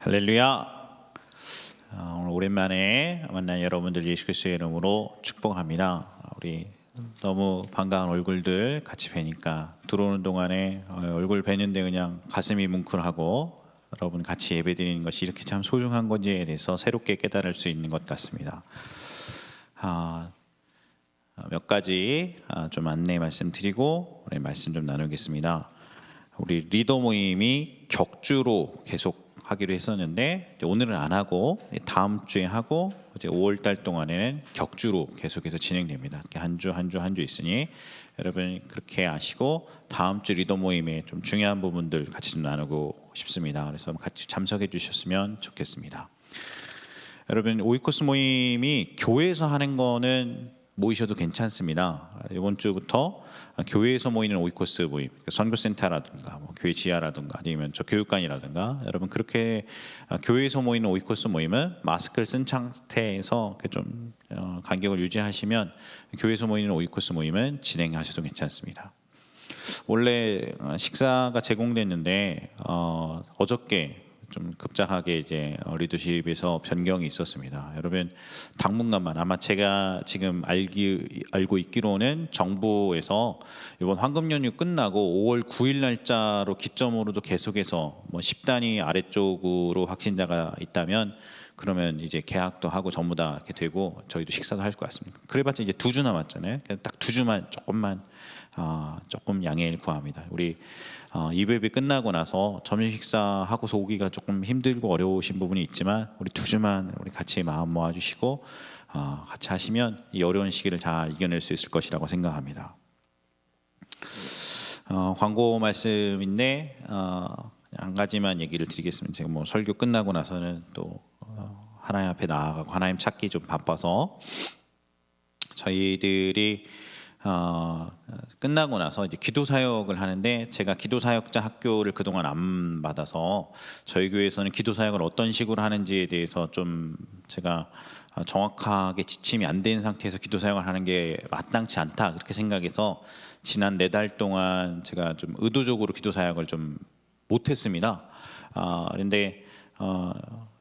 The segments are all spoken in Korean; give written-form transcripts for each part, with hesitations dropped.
할렐루야. 오늘 오랜만에 만난 여러분들 예수 그리스도의 이름으로 축복합니다. 우리 너무 반가운 얼굴들 같이 뵈니까 들어오는 동안에 얼굴 뵈는데 그냥 가슴이 뭉클하고 여러분 같이 예배드리는 것이 이렇게 참 소중한 건지에 대해서 새롭게 깨달을 수 있는 것 같습니다. 몇 가지 좀 안내 말씀드리고 우리 말씀 좀 나누겠습니다. 우리 리더 모임이 격주로 계속 하기로 했었는데 오늘은 안 하고 다음 주에 하고 이제 5월 달 동안에는 격주로 계속해서 진행됩니다. 한 주 있으니 여러분 그렇게 아시고 다음 주 리더 모임에 좀 중요한 부분들 같이 좀 나누고 싶습니다. 그래서 같이 참석해 주셨으면 좋겠습니다. 여러분 오이코스 모임이 교회에서 하는 거는 모이셔도 괜찮습니다. 이번 주부터 교회에서 모이는 오이코스 모임, 선교센터라든가 뭐 교회 지하라든가 아니면 저 교육관이라든가 여러분 그렇게 교회에서 모이는 오이코스 모임은 마스크를 쓴 상태에서 좀 간격을 유지하시면 교회에서 모이는 오이코스 모임은 진행하셔도 괜찮습니다. 원래 식사가 제공됐는데 어저께 좀 급작하게 이제 리더십에서 변경이 있었습니다. 여러분 당분간만 아마 제가 지금 알고 있기로는 정부에서 이번 황금 연휴 끝나고 5월 9일 날짜로 기점으로도 계속해서 뭐 10단위 아래쪽으로 확진자가 있다면 그러면 이제 계약도 하고 전부 다 이렇게 되고 저희도 식사도 할 것 같습니다. 그래봤자 이제 2주 남았잖아요. 딱 2주만 조금 양해를 구합니다. 우리 2회비 끝나고 나서 점심 식사하고서 오기가 조금 힘들고 어려우신 부분이 있지만 우리 2주만 우리 같이 마음 모아주시고 같이 하시면 이 어려운 시기를 잘 이겨낼 수 있을 것이라고 생각합니다. 광고 말씀인데 한 가지만 얘기를 드리겠습니다. 제가 뭐 설교 끝나고 나서는 또 하나님 앞에 나아가고 하나님 찾기 좀 바빠서 저희들이 끝나고 나서 이제 기도 사역을 하는데 제가 기도 사역자 학교를 그동안 안 받아서 저희 교회에서는 기도 사역을 어떤 식으로 하는지에 대해서 좀 제가 정확하게 지침이 안 된 상태에서 기도 사역을 하는 게 마땅치 않다 그렇게 생각해서 지난 4달 동안 제가 좀 의도적으로 기도 사역을 좀 못했습니다. 그런데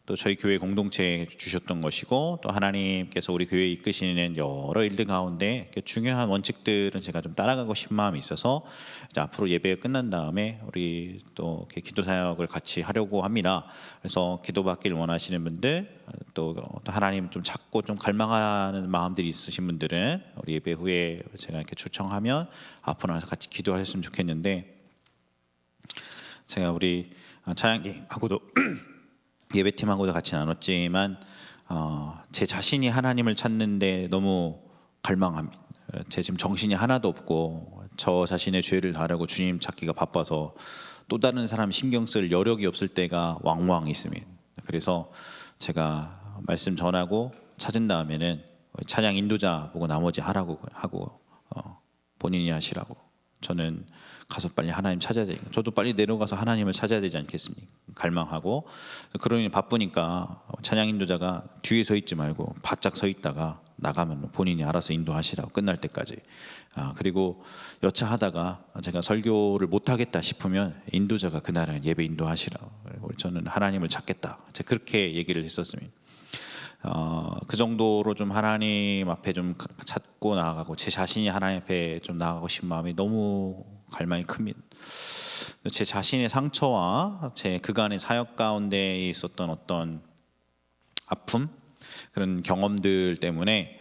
또 저희 교회 공동체에 주셨던 것이고 또 하나님께서 우리 교회에 이끄시는 여러 일들 가운데 중요한 원칙들은 제가 좀 따라가고 싶은 마음이 있어서 이제 앞으로 예배가 끝난 다음에 우리 또 기도 사역을 같이 하려고 합니다. 그래서 기도받기를 원하시는 분들 또 하나님 좀 찾고 좀 갈망하는 마음들이 있으신 분들은 우리 예배 후에 제가 이렇게 초청하면 앞으로 나서 같이 기도하셨으면 좋겠는데 제가 우리 찬양팀하고도 예배팀하고도 같이 나눴지만 제 자신이 하나님을 찾는데 너무 갈망합니다. 제 지금 정신이 하나도 없고 저 자신의 죄를 다루고 주님 찾기가 바빠서 또 다른 사람 신경 쓸 여력이 없을 때가 왕왕 있습니다. 그래서 제가 말씀 전하고 찾은 다음에는 찬양 인도자 보고 나머지 하라고 하고 본인이 하시라고 저는 가서 빨리 하나님 찾아야 되니까 저도 빨리 내려가서 하나님을 찾아야 되지 않겠습니까? 갈망하고 그러니 바쁘니까 찬양 인도자가 뒤에 서 있지 말고 바짝 서 있다가 나가면 본인이 알아서 인도하시라고 끝날 때까지 그리고 여차하다가 제가 설교를 못하겠다 싶으면 인도자가 그날은 예배 인도하시라고 저는 하나님을 찾겠다 제가 그렇게 얘기를 했었습니다. 그 정도로 좀 하나님 앞에 좀 찾고 나아가고 제 자신이 하나님 앞에 좀 나아가고 싶은 마음이 너무 갈망이 큽니다. 제 자신의 상처와 제 그간의 사역 가운데 있었던 어떤 아픔 그런 경험들 때문에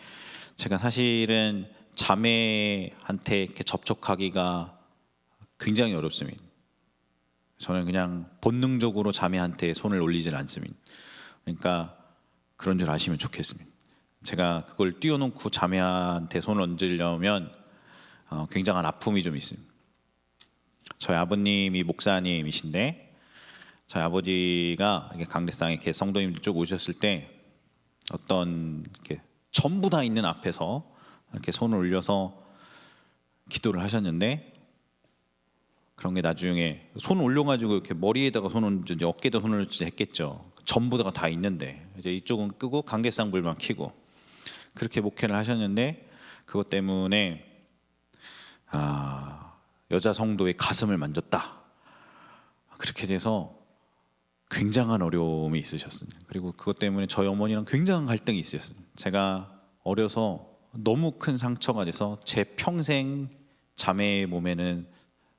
제가 사실은 자매한테 이렇게 접촉하기가 굉장히 어렵습니다. 저는 그냥 본능적으로 자매한테 손을 올리질 않습니다. 그러니까 그런 줄 아시면 좋겠습니다. 제가 그걸 띄워놓고 자매한테 손을 얹으려면 굉장한 아픔이 좀 있습니다. 저희 아버님이 목사님이신데 저희 아버지가 강대상에 이렇게 성도님들 쭉 오셨을 때 어떤 이렇게 전부 다 있는 앞에서 이렇게 손을 올려서 기도를 하셨는데 그런 게 나중에 손을 올려가지고 이렇게 머리에다가 손을 이제 어깨에다 손을 했겠죠. 전부 다 있는데 이제 이쪽은 끄고 강개상 불만 켜고 그렇게 목회를 하셨는데 그것 때문에 여자 성도의 가슴을 만졌다 그렇게 돼서 굉장한 어려움이 있으셨습니다. 그리고 그것 때문에 저희 어머니랑 굉장한 갈등이 있으셨어요. 제가 어려서 너무 큰 상처가 돼서 제 평생 자매의 몸에는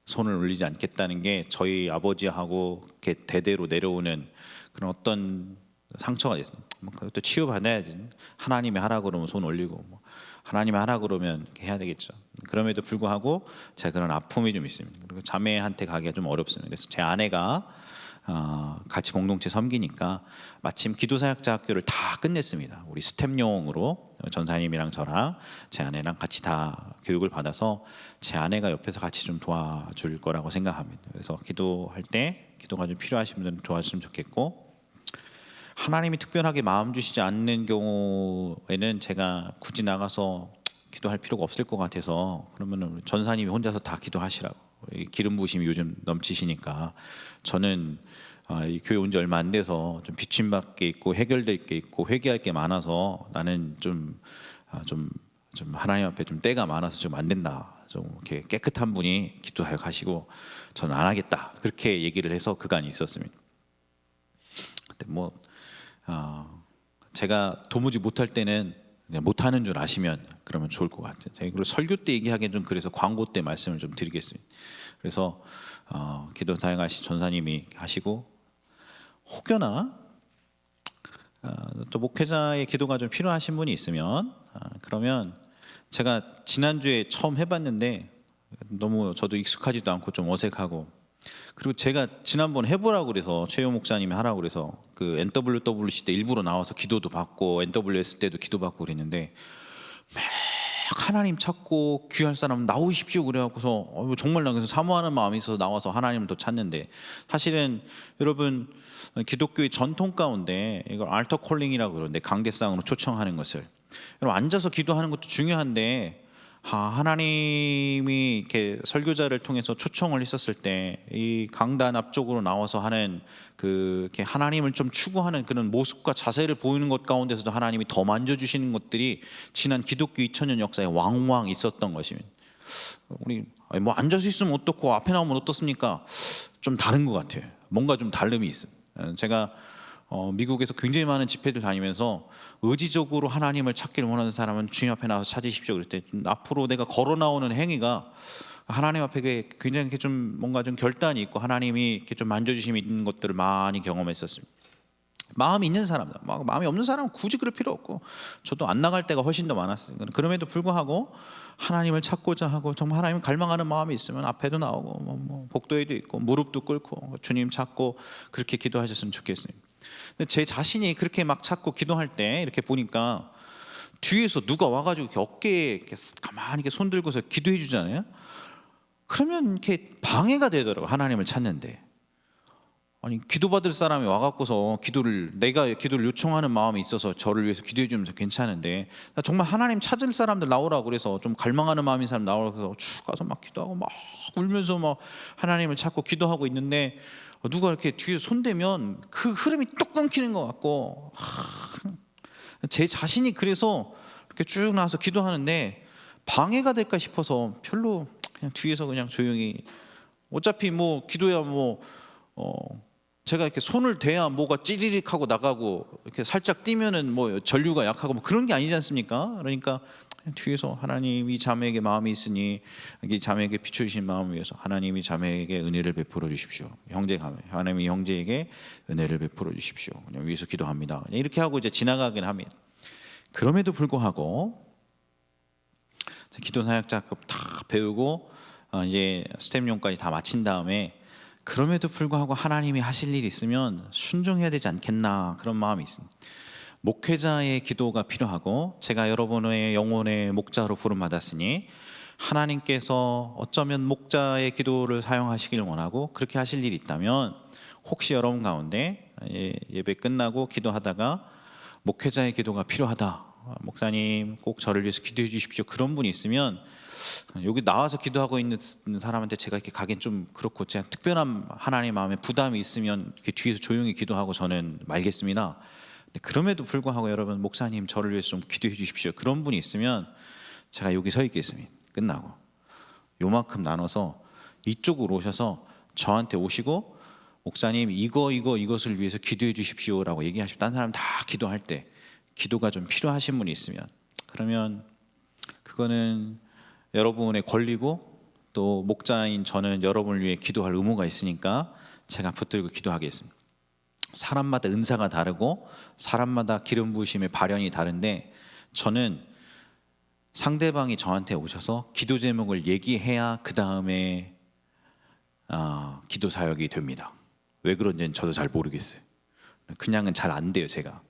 손을 올리지 않겠다는 게 저희 아버지하고 이렇게 대대로 내려오는 그런 어떤 상처가 됐어요. 뭐 그것도 치유받아야지. 하나님이 하라 그러면 손 올리고, 뭐 하나님이 하라 그러면 이렇게 해야 되겠죠. 그럼에도 불구하고 제가 그런 아픔이 좀 있습니다. 그리고 자매한테 가기가 좀 어렵습니다. 그래서 제 아내가 같이 공동체 섬기니까 마침 기도사역자 학교를 다 끝냈습니다. 우리 스텝용으로 전사님이랑 저랑 제 아내랑 같이 다 교육을 받아서 제 아내가 옆에서 같이 좀 도와줄 거라고 생각합니다. 그래서 기도할 때 기도가 좀 필요하신 분들은 도와주시면 좋겠고, 하나님이 특별하게 마음 주시지 않는 경우에는 제가 굳이 나가서 기도할 필요가 없을 것 같아서, 그러면 전사님이 혼자서 다 기도하시라고. 기름 부으심이 요즘 넘치시니까 저는 이 교회 온 지 얼마 안 돼서 좀 비침받을 게 있고 해결될 게 있고 회개할 게 많아서 나는 좀 하나님 앞에 좀 때가 많아서 좀 안 된다. 좀 이렇게 깨끗한 분이 기도하여 가시고 저는 안 하겠다. 그렇게 얘기를 해서 그간이 있었습니다. 근데 뭐 제가 도무지 못할 때는 그냥 못하는 줄 아시면 그러면 좋을 것 같아요. 제가 이걸 설교 때 얘기하기엔 좀 그래서 광고 때 말씀을 좀 드리겠습니다. 그래서 기도 사역하신 전사님이 하시고, 혹여나 또 목회자의 기도가 좀 필요하신 분이 있으면 그러면 제가 지난주에 처음 해봤는데 너무 저도 익숙하지도 않고 좀 어색하고, 그리고 제가 지난번 해보라고 그래서 최효 목사님이 하라고 그래서 그 NWWC 때 일부러 나와서 기도도 받고 NWS 때도 기도 받고 그랬는데 막 하나님 찾고 귀할 사람 나오십시오 그래갖고서 정말 나 그래서 사모하는 마음이 있어서 나와서 하나님을 더 찾는데, 사실은 여러분 기독교의 전통 가운데 이걸 알터 콜링이라고 그러는데 강대상으로 초청하는 것을, 여러분 앉아서 기도하는 것도 중요한데 하나님이 이렇게 설교자를 통해서 초청을 했었을 때 이 강단 앞쪽으로 나와서 하는 그 이렇게 하나님을 좀 추구하는 그런 모습과 자세를 보이는 것 가운데서도 하나님이 더 만져주시는 것들이 지난 기독교 2000년 역사에 왕왕 있었던 것입니다. 우리 뭐 앉아서 있으면 어떻고 앞에 나오면 어떻습니까? 좀 다른 것 같아요. 뭔가 좀 다름이 있어요. 제가 미국에서 굉장히 많은 집회들 다니면서 의지적으로 하나님을 찾기를 원하는 사람은 주님 앞에 나와서 찾으십시오 그럴 때 앞으로 내가 걸어 나오는 행위가 하나님 앞에 굉장히 이렇게 좀 뭔가 좀 결단이 있고 하나님이 이렇게 좀 만져주심이 있는 것들을 많이 경험했었습니다. 마음이 있는 사람, 마음이 없는 사람은 굳이 그럴 필요 없고, 저도 안 나갈 때가 훨씬 더 많았어요. 그럼에도 불구하고 하나님을 찾고자 하고 정말 하나님을 갈망하는 마음이 있으면 앞에도 나오고 뭐 복도에도 있고 무릎도 꿇고 주님 찾고 그렇게 기도하셨으면 좋겠습니다. 근데 제 자신이 그렇게 막 찾고 기도할 때 이렇게 보니까 뒤에서 누가 와가지고 이렇게 어깨에 이렇게 가만히 이렇게 손 들고서 기도해 주잖아요. 그러면 이렇게 방해가 되더라고요. 하나님을 찾는데. 아니 기도받을 사람이 와갖고서 내가 기도를 요청하는 마음이 있어서 저를 위해서 기도해 주면서 괜찮은데, 정말 하나님 찾을 사람들 나오라고 그래서 좀 갈망하는 마음인 사람 나오라고 해서 쭉 가서 막 기도하고 막 울면서 막 하나님을 찾고 기도하고 있는데 누가 이렇게 뒤에 손대면 그 흐름이 뚝 끊기는 것 같고, 제 자신이 그래서 이렇게 쭉 나와서 기도하는데 방해가 될까 싶어서 별로 그냥 뒤에서 그냥 조용히, 어차피 뭐 기도야 뭐 제가 이렇게 손을 대야 뭐가 찌리릭 하고 나가고 이렇게 살짝 뛰면은 뭐 전류가 약하고 뭐 그런 게 아니지 않습니까? 그러니까 그냥 뒤에서 하나님이 자매에게 마음이 있으니 이 자매에게 비춰주신 마음을 위해서 하나님이 자매에게 은혜를 베풀어 주십시오. 하나님이 형제에게 은혜를 베풀어 주십시오. 그냥 위에서 기도합니다. 그냥 이렇게 하고 이제 지나가긴 합니다. 그럼에도 불구하고 기도 사역자급 다 배우고 이제 스텝용까지 다 마친 다음에 그럼에도 불구하고 하나님이 하실 일이 있으면 순종해야 되지 않겠나, 그런 마음이 있습니다. 목회자의 기도가 필요하고 제가 여러분의 영혼의 목자로 부름받았으니 하나님께서 어쩌면 목자의 기도를 사용하시길 원하고 그렇게 하실 일이 있다면, 혹시 여러분 가운데 예배 끝나고 기도하다가 목회자의 기도가 필요하다, 목사님 꼭 저를 위해서 기도해 주십시오, 그런 분이 있으면 여기 나와서 기도하고 있는 사람한테 제가 이렇게 가긴 좀 그렇고, 제가 특별한 하나님 마음에 부담이 있으면 이렇게 뒤에서 조용히 기도하고 저는 말겠습니다. 그럼에도 불구하고 여러분, 목사님 저를 위해서 좀 기도해 주십시오, 그런 분이 있으면 제가 여기 서 있겠습니다. 끝나고 요만큼 나눠서 이쪽으로 오셔서 저한테 오시고 목사님 이것을 위해서 기도해 주십시오라고 얘기하시고 딴 사람 다 기도할 때 기도가 좀 필요하신 분이 있으면 그러면 그거는 여러분의 권리고 또 목자인 저는 여러분을 위해 기도할 의무가 있으니까 제가 붙들고 기도하겠습니다. 사람마다 은사가 다르고 사람마다 기름 부으심의 발현이 다른데 저는 상대방이 저한테 오셔서 기도 제목을 얘기해야 그 다음에 기도 사역이 됩니다. 왜 그런지는 저도 잘 모르겠어요. 그냥은 잘 안 돼요 제가.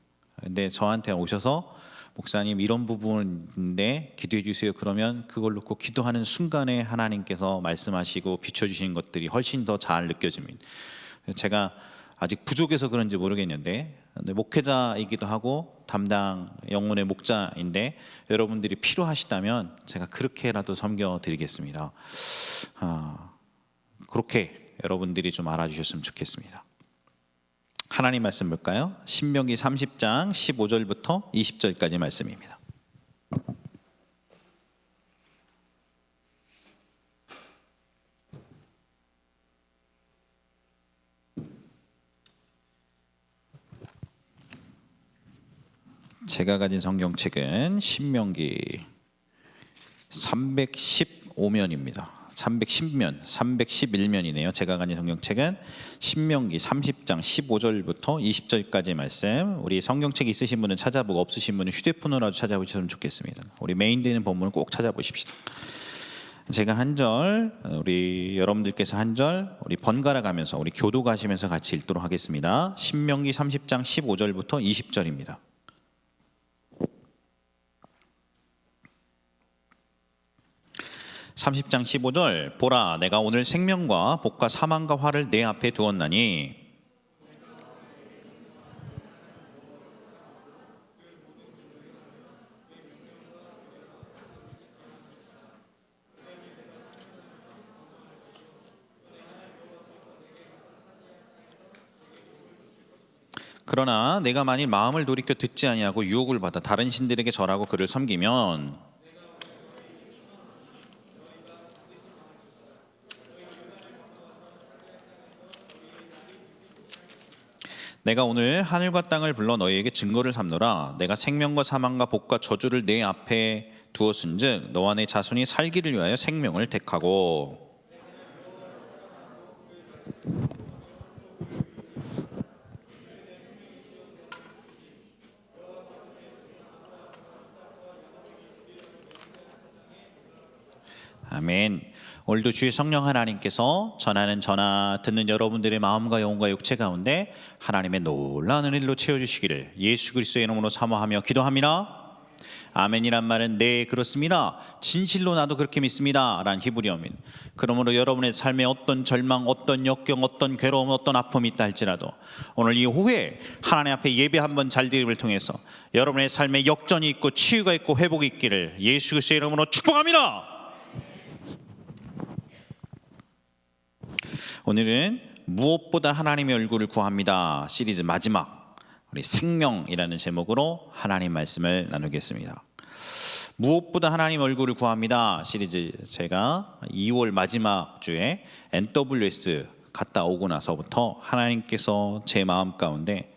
근데 저한테 오셔서 목사님 이런 부분인데 기도해 주세요. 그러면 그걸 놓고 기도하는 순간에 하나님께서 말씀하시고 비춰주시는 것들이 훨씬 더 잘 느껴집니다. 제가 아직 부족해서 그런지 모르겠는데 목회자이기도 하고 담당 영혼의 목자인데 여러분들이 필요하시다면 제가 그렇게라도 섬겨드리겠습니다. 그렇게 여러분들이 좀 알아주셨으면 좋겠습니다. 하나님 말씀 볼까요? 신명기 30장 15절부터 20절까지 말씀입니다. 제가 가진 성경책은 신명기 315면입니다. 311면이네요. 제가 가진 성경책은 신명기 30장 15절부터 20절까지 말씀. 우리 성경책 있으신 분은 찾아보고 없으신 분은 휴대폰으로라도 찾아보셨으면 좋겠습니다. 우리 메인되는 본문을 꼭 찾아보십시다. 제가 한 절, 우리 여러분들께서 한 절, 우리 번갈아 가면서 우리 교도 가시면서 같이 읽도록 하겠습니다. 신명기 30장 15절부터 20절입니다. 30장 15절 보라 내가 오늘 생명과 복과 사망과 화를 내 앞에 두었나니 그러나 내가 만일 마음을 돌이켜 듣지 아니하고 유혹을 받아 다른 신들에게 절하고 그를 섬기면 내가 오늘 하늘과 땅을 불러 너희에게 증거를 삼노라. 내가 생명과 사망과 복과 저주를 내 앞에 두었은즉 너와 내 자손이 살기를 위하여 생명을 택하고 아멘. 오늘도 주의 성령 하나님께서 전하는 전하 듣는 여러분들의 마음과 영혼과 육체 가운데 하나님의 놀라운 은혜로 채워주시기를 예수 그리스도의 이름으로 사모하며 기도합니다. 아멘이란 말은 네 그렇습니다. 진실로 나도 그렇게 믿습니다 라는 히브리어입니다. 그러므로 여러분의 삶에 어떤 절망, 어떤 역경, 어떤 괴로움, 어떤 아픔이 있다 할지라도 오늘 이 오후에 하나님 앞에 예배 한번 잘 드림을 통해서 여러분의 삶에 역전이 있고 치유가 있고 회복이 있기를 예수 그리스도의 이름으로 축복합니다. 오늘은 무엇보다 하나님의 얼굴을 구합니다 시리즈 마지막 우리 생명이라는 제목으로 하나님 말씀을 나누겠습니다. 무엇보다 하나님 얼굴을 구합니다 시리즈 제가 2월 마지막 주에 NWS 갔다 오고 나서부터 하나님께서 제 마음 가운데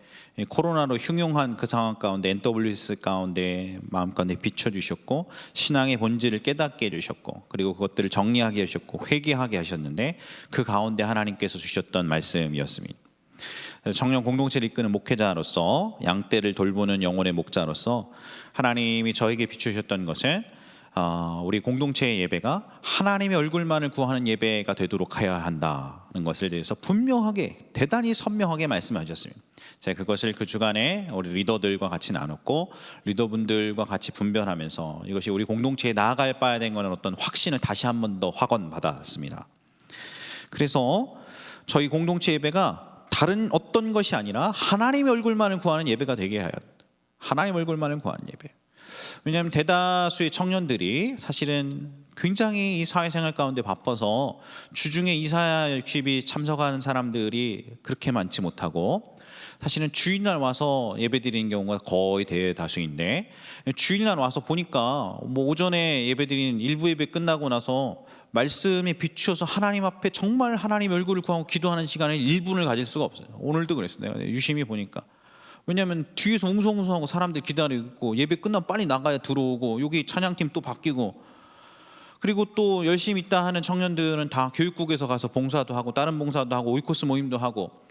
코로나로 흉흉한 그 상황 가운데 NWS 가운데 마음 가운데 비춰주셨고 신앙의 본질을 깨닫게 해주셨고 그리고 그것들을 정리하게 하셨고 회개하게 하셨는데 그 가운데 하나님께서 주셨던 말씀이었습니다. 청년 공동체를 이끄는 목회자로서 양떼를 돌보는 영혼의 목자로서 하나님이 저에게 비추셨던 것은 우리 공동체의 예배가 하나님의 얼굴만을 구하는 예배가 되도록 해야 한다는 것을 대해서 분명하게 대단히 선명하게 말씀하셨습니다. 제가 그것을 그 주간에 우리 리더들과 같이 나눴고 리더분들과 같이 분별하면서 이것이 우리 공동체에 나아갈 바야 된 것은 어떤 확신을 다시 한 번 더 확언받았습니다. 그래서 저희 공동체 예배가 다른 어떤 것이 아니라 하나님의 얼굴만을 구하는 예배가 되게 해야 합니다. 하나님 얼굴만을 구하는 예배. 왜냐하면 대다수의 청년들이 사실은 굉장히 이 사회생활 가운데 바빠서 주중에 이사 60이 참석하는 사람들이 그렇게 많지 못하고 사실은 주일날 와서 예배드리는 경우가 거의 대다수인데, 주일날 와서 보니까 뭐 오전에 예배드리는 일부 예배 끝나고 나서 말씀에 비추어서 하나님 앞에 정말 하나님 얼굴을 구하고 기도하는 시간에 1분을 가질 수가 없어요. 오늘도 그랬어요. 내가 유심히 보니까. 왜냐하면 뒤에서 웅성웅성하고 사람들 기다리고 있고, 예배 끝나면 빨리 나가야 들어오고, 여기 찬양팀 또 바뀌고, 그리고 또 열심히 있다 하는 청년들은 다 교육국에서 가서 봉사도 하고 다른 봉사도 하고 오이코스 모임도 하고,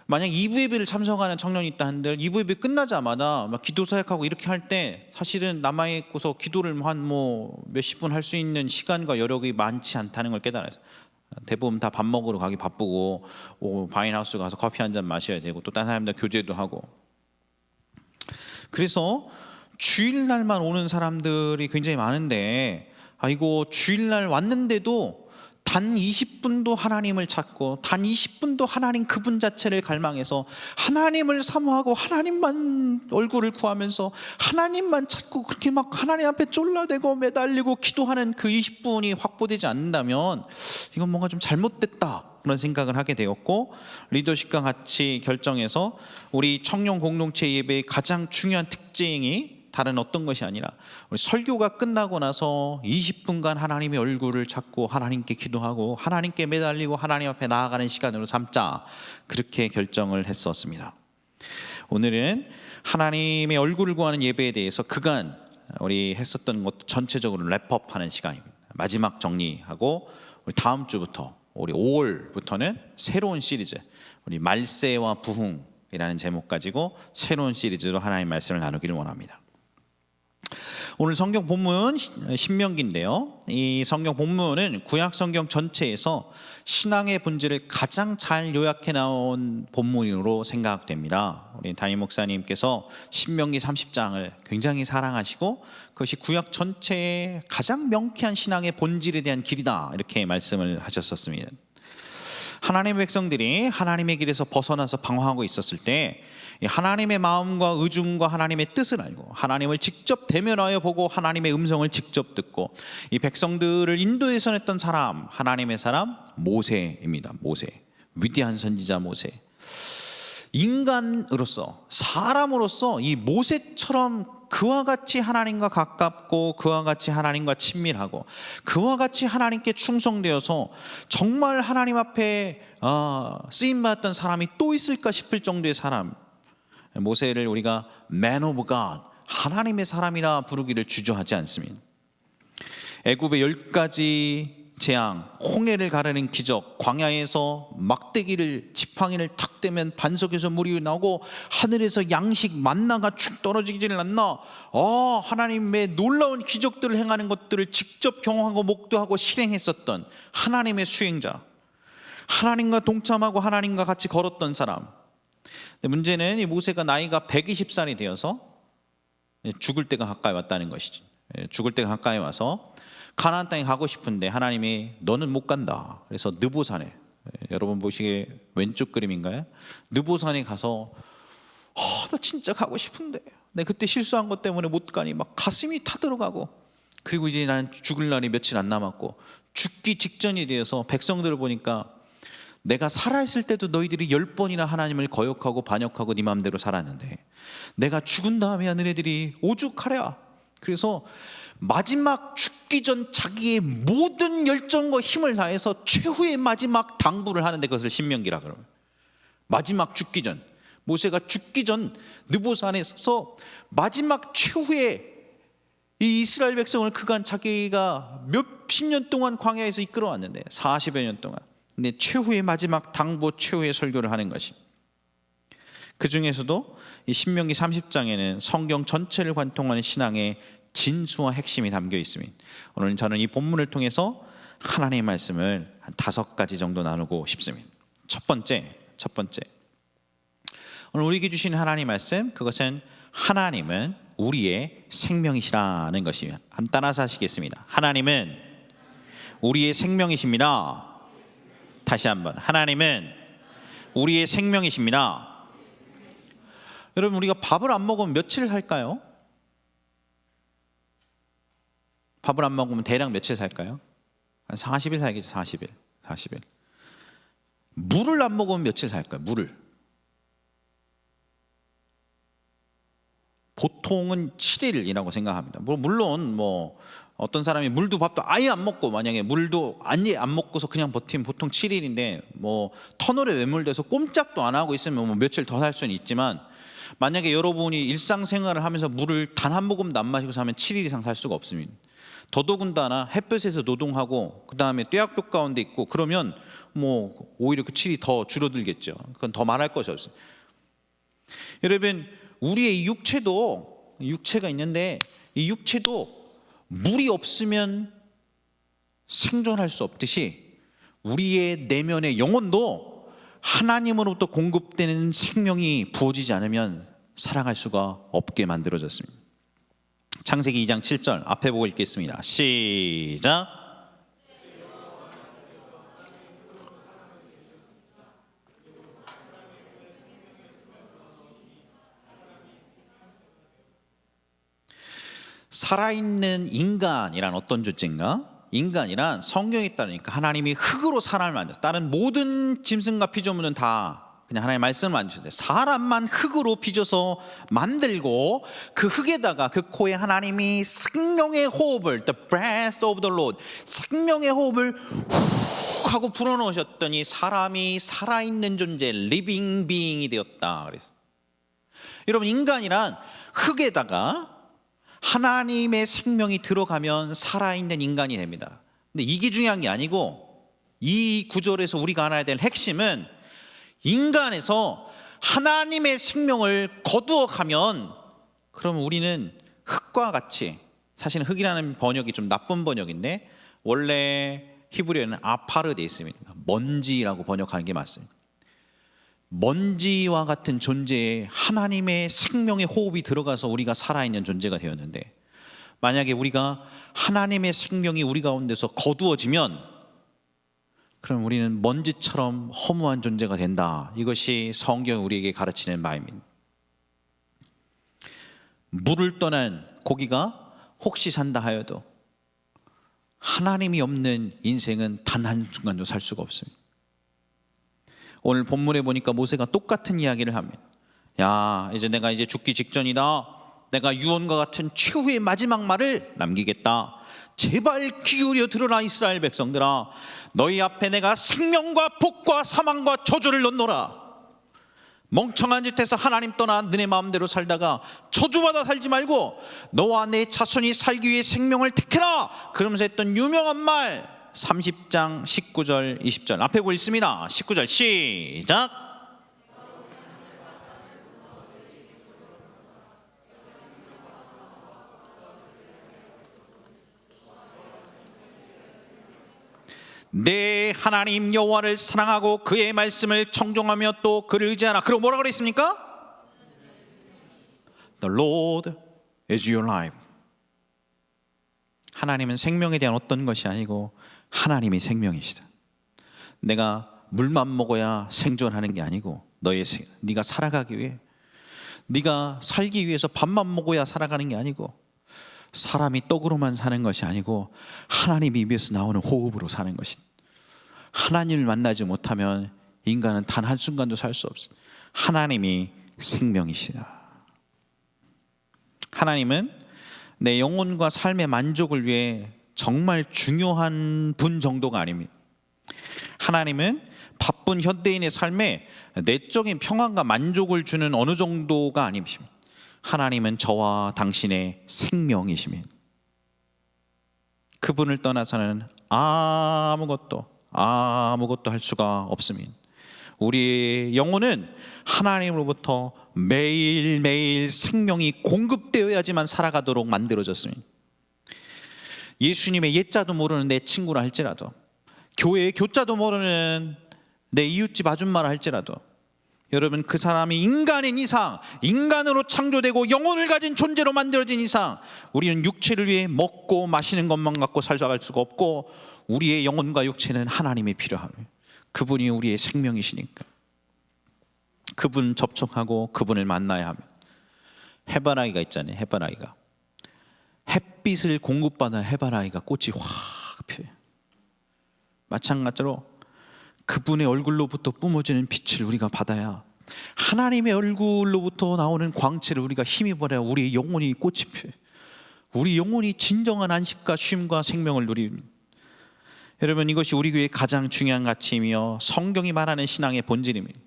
만약 2부 예배를 참석하는 청년이 있다 한들 2부 예배 끝나자마자 막 기도 사역하고 이렇게 할 때 사실은 남아있고서 기도를 한 뭐 몇십 분 할 수 있는 시간과 여력이 많지 않다는 걸 깨달아요. 대부분 다 밥 먹으러 가기 바쁘고, 바인하우스 가서 커피 한 잔 마셔야 되고, 또 다른 사람들 교제도 하고. 그래서 주일날만 오는 사람들이 굉장히 많은데, 이거 주일날 왔는데도 단 20분도 하나님을 찾고 단 20분도 하나님 그분 자체를 갈망해서 하나님을 사모하고 하나님만 얼굴을 구하면서 하나님만 찾고 그렇게 막 하나님 앞에 쫄라대고 매달리고 기도하는 그 20분이 확보되지 않는다면 이건 뭔가 좀 잘못됐다 그런 생각을 하게 되었고, 리더십과 같이 결정해서 우리 청년 공동체 예배의 가장 중요한 특징이 다른 어떤 것이 아니라 우리 설교가 끝나고 나서 20분간 하나님의 얼굴을 찾고 하나님께 기도하고 하나님께 매달리고 하나님 앞에 나아가는 시간으로 삼자, 그렇게 결정을 했었습니다. 오늘은 하나님의 얼굴을 구하는 예배에 대해서 그간 우리 했었던 것 전체적으로 랩업하는 시간입니다. 마지막 정리하고 우리 다음 주부터 우리 5월부터는 새로운 시리즈, 우리 말세와 부흥이라는 제목 가지고 새로운 시리즈로 하나님의 말씀을 나누기를 원합니다. 오늘 성경 본문 신명기인데요, 이 성경 본문은 구약 성경 전체에서 신앙의 본질을 가장 잘 요약해 나온 본문으로 생각됩니다. 우리 담임 목사님께서 신명기 30장을 굉장히 사랑하시고 그것이 구약 전체의 가장 명쾌한 신앙의 본질에 대한 길이다, 이렇게 말씀을 하셨었습니다. 하나님의 백성들이 하나님의 길에서 벗어나서 방황하고 있었을 때 하나님의 마음과 의중과 하나님의 뜻을 알고 하나님을 직접 대면하여 보고 하나님의 음성을 직접 듣고 이 백성들을 인도해서 냈던 사람, 하나님의 사람 모세입니다. 모세, 위대한 선지자 모세. 인간으로서, 사람으로서 이 모세처럼 그와 같이 하나님과 가깝고 그와 같이 하나님과 친밀하고 그와 같이 하나님께 충성되어서 정말 하나님 앞에 쓰임받았던 사람이 또 있을까 싶을 정도의 사람, 모세를 우리가 Man of God, 하나님의 사람이라 부르기를 주저하지 않습니다. 애굽의 10가지 재앙, 홍해를 가르는 기적, 광야에서 막대기를 지팡이를 탁 대면 반석에서 물이 나오고 하늘에서 양식 만나가 축 떨어지지를 않나, 하나님의 놀라운 기적들을 행하는 것들을 직접 경험하고 목도하고 실행했었던 하나님의 수행자, 하나님과 동참하고 하나님과 같이 걸었던 사람. 근데 문제는 이 모세가 나이가 120살이 되어서 죽을 때가 가까이 왔다는 것이죠. 죽을 때가 가까이 와서 가나안 땅에 가고 싶은데 하나님이 너는 못 간다. 그래서 느보산에, 여러분 보시기에 왼쪽 그림인가요? 느보산에 가서 나 진짜 가고 싶은데 내가 그때 실수한 것 때문에 못 가니 막 가슴이 타들어가고, 그리고 이제 난 죽을 날이 며칠 안 남았고 죽기 직전이 되어서 백성들을 보니까 내가 살아있을 때도 너희들이 10번이나 하나님을 거역하고 반역하고 네 마음대로 살았는데 내가 죽은 다음에야 너네들이 오죽하랴. 그래서 마지막 죽기 전 자기의 모든 열정과 힘을 다해서 최후의 마지막 당부를 하는데 그것을 신명기라 그래요. 마지막 죽기 전, 모세가 죽기 전 느보산에 서서 마지막 최후의 이 이스라엘 백성을 그간 자기가 몇십 년 동안 광야에서 이끌어왔는데 40여 년 동안, 근데 최후의 마지막 당부, 최후의 설교를 하는 것입니다. 그 중에서도 이 신명기 30장에는 성경 전체를 관통하는 신앙의 진수와 핵심이 담겨 있습니다. 오늘 저는 이 본문을 통해서 하나님의 말씀을 한 5가지 정도 나누고 싶습니다. 첫 번째, 오늘 우리에게 주신 하나님의 말씀, 그것은 하나님은 우리의 생명이시라는 것입니다. 한번 따라서 하시겠습니다. 하나님은 우리의 생명이십니다. 다시 한번, 하나님은 우리의 생명이십니다. 여러분, 우리가 밥을 안 먹으면 며칠 살까요? 밥을 안 먹으면 대략 며칠 살까요? 한 40일 살겠죠. 40일. 물을 안 먹으면 며칠 살까요? 물을. 보통은 7일이라고 생각합니다. 물론 뭐 어떤 사람이 물도 밥도 아예 안 먹고, 만약에 물도 아예 안 먹고서 그냥 버티면 보통 7일인데, 뭐 터널에 매몰돼서 꼼짝도 안 하고 있으면 뭐 며칠 더 살 수는 있지만, 만약에 여러분이 일상생활을 하면서 물을 단 한 모금도 안 마시고 사면 7일 이상 살 수가 없습니다. 더더군다나 햇볕에서 노동하고 그 다음에 뙤약볕 가운데 있고 그러면 뭐 오히려 그 7일이 더 줄어들겠죠. 그건 더 말할 것이 없어요. 여러분, 우리의 육체가 있는데, 이 육체도 물이 없으면 생존할 수 없듯이 우리의 내면의 영혼도 하나님으로부터 공급되는 생명이 부어지지 않으면 살아갈 수가 없게 만들어졌습니다. 창세기 2장 7절 앞에 보고 읽겠습니다. 시작. 살아있는 인간이란 어떤 존재인가? 인간이란 성경에 따르니까 하나님이 흑으로 사람을 만들었어요. 다른 모든 짐승과 피조물은 다 그냥 하나님의 말씀을 만드셨는데, 사람만 흑으로 빚어서 만들고 그 흑에다가 그 코에 하나님이 생명의 호흡을, the breath of the Lord, 생명의 호흡을 훅 하고 불어넣으셨더니 사람이 살아있는 존재, living being이 되었다 그랬어요. 여러분, 인간이란 흑에다가 하나님의 생명이 들어가면 살아있는 인간이 됩니다. 근데 이게 중요한 게 아니고, 이 구절에서 우리가 알아야 될 핵심은 인간에서 하나님의 생명을 거두어 가면, 그럼 우리는 흙과 같이, 사실은 흙이라는 번역이 좀 나쁜 번역인데 원래 히브리어는 아파르 되어 있습니다. 먼지라고 번역하는 게 맞습니다. 먼지와 같은 존재에 하나님의 생명의 호흡이 들어가서 우리가 살아있는 존재가 되었는데, 만약에 우리가 하나님의 생명이 우리 가운데서 거두어지면 그럼 우리는 먼지처럼 허무한 존재가 된다. 이것이 성경이 우리에게 가르치는 바입니다. 물을 떠난 고기가 혹시 산다 하여도 하나님이 없는 인생은 단 한순간도 살 수가 없습니다. 오늘 본문에 보니까 모세가 똑같은 이야기를 합니다. 야, 이제 내가 이제 죽기 직전이다. 내가 유언과 같은 최후의 마지막 말을 남기겠다. 제발 귀 기울여 들으라 이스라엘 백성들아. 너희 앞에 내가 생명과 복과 사망과 저주를 넣노라. 멍청한 짓해서 하나님 떠나 너네 마음대로 살다가 저주받아 살지 말고 너와 내 자손이 살기 위해 생명을 택해라. 그러면서 했던 유명한 말 30장 19절 20절 앞에 보고 있습니다. 19절 시작. 내 하나님 여호와를 사랑하고 그의 말씀을 청종하며 또 그를 의지하라. 그리고 뭐라고 그랬습니까? The Lord is your life. 하나님은 생명에 대한 어떤 것이 아니고 하나님이 생명이시다. 내가 물만 먹어야 생존하는 게 아니고 네가 살아가기 위해, 네가 살기 위해서 밥만 먹어야 살아가는 게 아니고, 사람이 떡으로만 사는 것이 아니고 하나님이 입에서 나오는 호흡으로 사는 것이다. 하나님을 만나지 못하면 인간은 단 한순간도 살 수 없어. 하나님이 생명이시다. 하나님은 내 영혼과 삶의 만족을 위해 정말 중요한 분 정도가 아닙니다. 하나님은 바쁜 현대인의 삶에 내적인 평안과 만족을 주는 어느 정도가 아니십니다. 하나님은 저와 당신의 생명이십니다. 그분을 떠나서는 아무것도 할 수가 없습니다. 우리의 영혼은 하나님으로부터 매일매일 생명이 공급되어야지만 살아가도록 만들어졌습니다. 예수님의 옛자도 모르는 내 친구라 할지라도, 교회의 교자도 모르는 내 이웃집 아줌마라 할지라도, 여러분, 그 사람이 인간인 이상, 인간으로 창조되고 영혼을 가진 존재로 만들어진 이상, 우리는 육체를 위해 먹고 마시는 것만 갖고 살아갈 수가 없고, 우리의 영혼과 육체는 하나님이 필요합니다. 그분이 우리의 생명이시니까 그분 접촉하고 그분을 만나야 합니다. 해바라기가 있잖아요. 해바라기가 햇빛을 공급받아 해바라기가 꽃이 확 펴요. 마찬가지로 그분의 얼굴로부터 뿜어지는 빛을 우리가 받아야 하나님의 얼굴로부터 나오는 광채를 우리가 힘입어야 우리 영혼이 꽃이 펴. 우리 영혼이 진정한 안식과 쉼과 생명을 누립니다. 여러분, 이것이 우리 교회의 가장 중요한 가치이며 성경이 말하는 신앙의 본질입니다.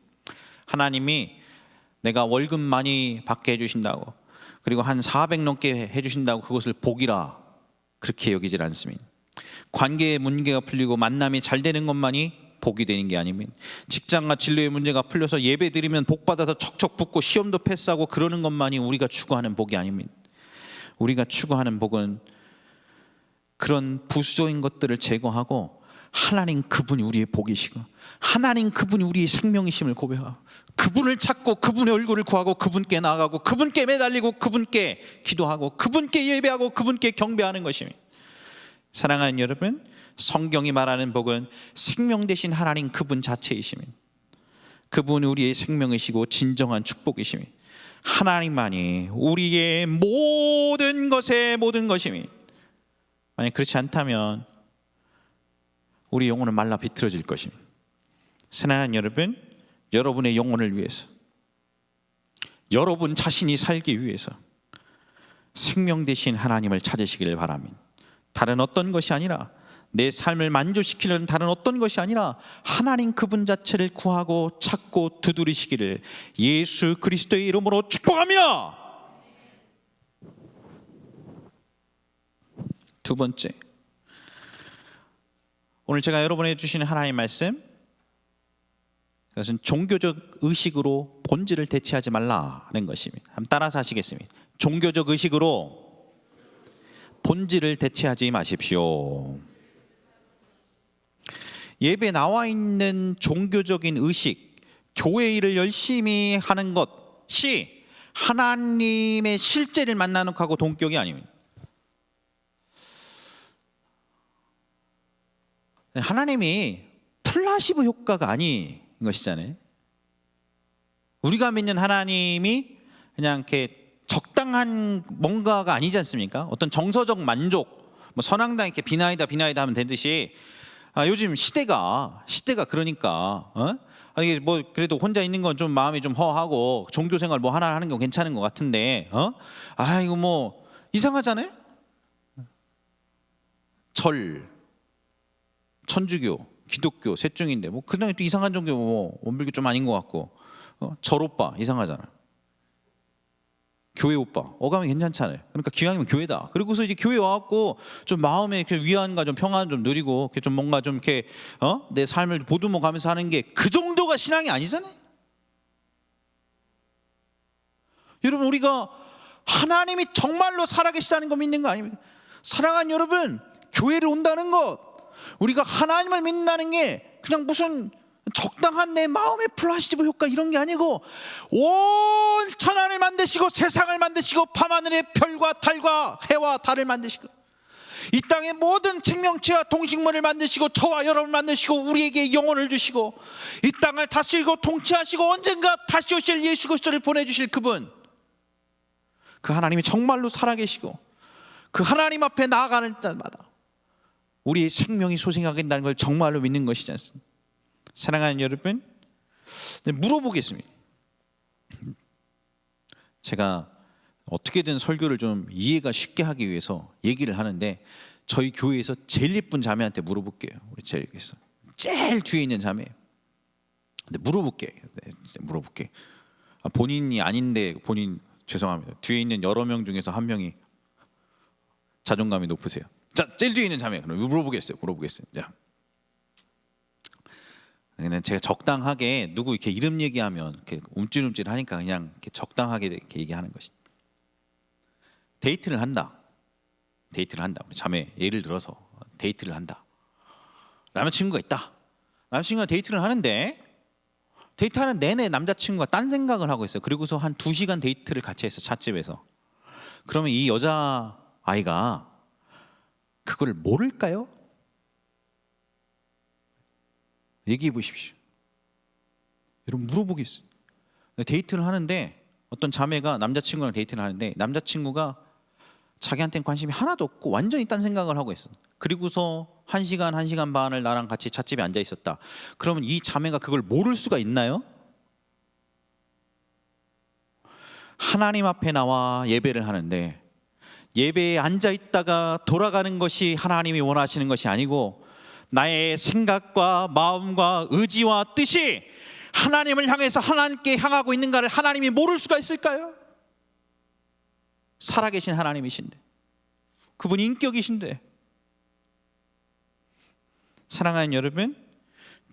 하나님이 내가 월급 많이 받게 해주신다고, 그리고 한 400 넘게 해주신다고 그것을 복이라 그렇게 여기질 않습니다. 관계의 문제가 풀리고 만남이 잘 되는 것만이 복이 되는 게 아닙니다. 직장과 진로의 문제가 풀려서 예배 드리면 복 받아서 척척 붙고 시험도 패스하고 그러는 것만이 우리가 추구하는 복이 아닙니다. 우리가 추구하는 복은 그런 부수적인 것들을 제거하고 하나님 그분이 우리의 복이시고 하나님 그분이 우리의 생명이심을 고백하고 그분을 찾고 그분의 얼굴을 구하고 그분께 나아가고 그분께 매달리고 그분께 기도하고 그분께 예배하고 그분께 경배하는 것입니다. 사랑하는 여러분, 성경이 말하는 복은 생명 되신 하나님 그분 자체이십니다. 그분이 우리의 생명이시고 진정한 축복이십니다. 하나님만이 우리의 모든 것의 모든 것입니다. 만약 그렇지 않다면 우리 영혼은 말라 비틀어질 것입니다. 사랑하는 여러분, 여러분의 영혼을 위해서, 여러분 자신이 살기 위해서 생명 되신 하나님을 찾으시기를 바랍니다. 다른 어떤 것이 아니라, 내 삶을 만족시키려는 다른 어떤 것이 아니라 하나님 그분 자체를 구하고 찾고 두드리시기를 예수 그리스도의 이름으로 축복합니다. 두 번째, 오늘 제가 여러분에게 주시는 하나님의 말씀, 그것은 종교적 의식으로 본질을 대체하지 말라는 것입니다. 한번 따라서 하시겠습니다. 종교적 의식으로 본질을 대체하지 마십시오. 예배 나와 있는 종교적인 의식, 교회 일을 열심히 하는 것이 하나님의 실제를 만나는 것하고 동격이 아닙니다. 하나님이 플라시보 효과가 아닌 것이잖아요. 우리가 믿는 하나님이 그냥 이렇게 적당한 뭔가가 아니지 않습니까? 어떤 정서적 만족, 뭐 선앙당 이렇게 비나이다 하면 되듯이 요즘 시대가 그러니까 이게 뭐 그래도 혼자 있는 건 좀 마음이 좀 허하고 종교 생활 뭐 하나 하는 건 괜찮은 것 같은데 이거 뭐 이상하잖아요. 절, 천주교, 기독교 셋 중인데 뭐 그냥 또 이상한 종교 뭐 원불교 좀 아닌 것 같고 절 오빠 이상하잖아. 교회 오빠 어감이 괜찮잖아요. 그러니까 기왕이면 교회다. 그리고서 이제 교회 와갖고 좀 마음의 위안과 좀 평안 좀 누리고 좀 뭔가 좀 이렇게 내 삶을 보듬어 가면서 하는 게 그 정도가 신앙이 아니잖아요. 여러분, 우리가 하나님이 정말로 살아계시다는 거 믿는 거 아닙니까? 사랑하는 여러분, 교회를 온다는 것, 우리가 하나님을 믿는다는 게 그냥 무슨 적당한 내 마음의 플라시보 효과 이런 게 아니고 온 천하를 만드시고 세상을 만드시고 밤하늘의 별과 달과 해와 달을 만드시고 이 땅의 모든 생명체와 동식물을 만드시고 저와 여러분을 만드시고 우리에게 영혼을 주시고 이 땅을 다스리고 통치하시고 언젠가 다시 오실 예수 그리스도를 보내주실 그분, 그 하나님이 정말로 살아계시고 그 하나님 앞에 나아가는 때마다 우리의 생명이 소생하게 된다는 걸 정말로 믿는 것이지 않습니까? 사랑하는 여러분, 물어보겠습니다. 제가 어떻게든 설교를 좀 이해가 쉽게 하기 위해서 얘기를 하는데 저희 교회에서 제일 예쁜 자매한테 물어볼게요. 우리 제일 뒤에 있는 자매예요. 근데 물어볼게. 본인이 아닌데 죄송합니다. 뒤에 있는 여러 명 중에서 한 명이 자존감이 높으세요. 자, 제일 뒤에 있는 자매, 그럼 물어보겠어요. 자. 그냥 제가 적당하게 누구 이렇게 이름 얘기하면 이렇게 움찔움찔 하니까 그냥 이렇게 적당하게 이렇게 얘기하는 것이. 데이트를 한다. 우리 자매 예를 들어서 데이트를 한다. 남자친구가 있다. 남자친구가 데이트를 하는데 데이트하는 내내 남자친구가 딴 생각을 하고 있어요. 그리고서 한 2시간 데이트를 같이 했어, 찻집에서. 그러면 이 여자 아이가 그걸 모를까요? 얘기해 보십시오. 여러분, 물어보겠어요. 데이트를 하는데 어떤 자매가 남자친구랑 데이트를 하는데 남자친구가 자기한테는 관심이 하나도 없고 완전히 딴 생각을 하고 있어. 그리고서 1시간 반을 나랑 같이 찻집에 앉아 있었다. 그러면 이 자매가 그걸 모를 수가 있나요? 하나님 앞에 나와 예배를 하는데 예배에 앉아 있다가 돌아가는 것이 하나님이 원하시는 것이 아니고 나의 생각과 마음과 의지와 뜻이 하나님을 향해서 하나님께 향하고 있는가를 하나님이 모를 수가 있을까요? 살아계신 하나님이신데, 그분이 인격이신데. 사랑하는 여러분,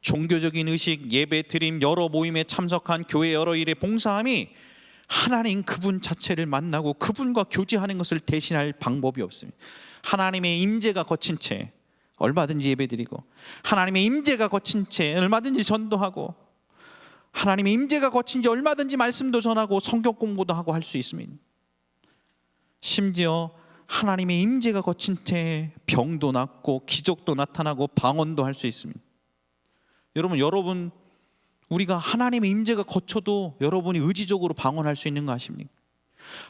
종교적인 의식, 예배 드림, 여러 모임에 참석한 교회 여러 일에 봉사함이 하나님 그분 자체를 만나고 그분과 교제하는 것을 대신할 방법이 없습니다. 하나님의 임재가 거친 채 얼마든지 예배드리고, 하나님의 임재가 거친 채 얼마든지 전도하고, 하나님의 임재가 거친 채 얼마든지 말씀도 전하고 성경 공부도 하고 할 수 있습니다. 심지어 하나님의 임재가 거친 채 병도 낫고 기적도 나타나고 방언도 할 수 있습니다. 여러분 우리가 하나님의 임재가 거쳐도 여러분이 의지적으로 방언할 수 있는 거 아십니까?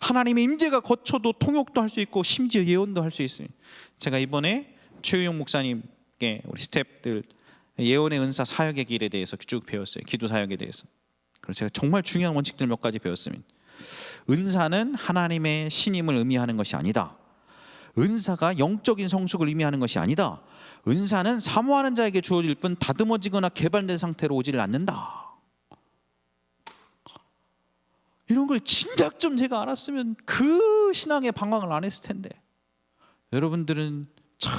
하나님의 임재가 거쳐도 통역도 할 수 있고 심지어 예언도 할 수 있습니다. 제가 이번에 최유영 목사님께 우리 스태프들 예언의 은사 사역의 길에 대해서 쭉 배웠어요. 기도 사역에 대해서. 그래서 제가 정말 중요한 원칙들 몇 가지 배웠습니다. 은사는 하나님의 신임을 의미하는 것이 아니다. 은사가 영적인 성숙을 의미하는 것이 아니다. 은사는 사모하는 자에게 주어질 뿐 다듬어지거나 개발된 상태로 오지를 않는다. 이런 걸 진작 좀 제가 알았으면 그 신앙의 방황을 안 했을 텐데. 여러분들은 참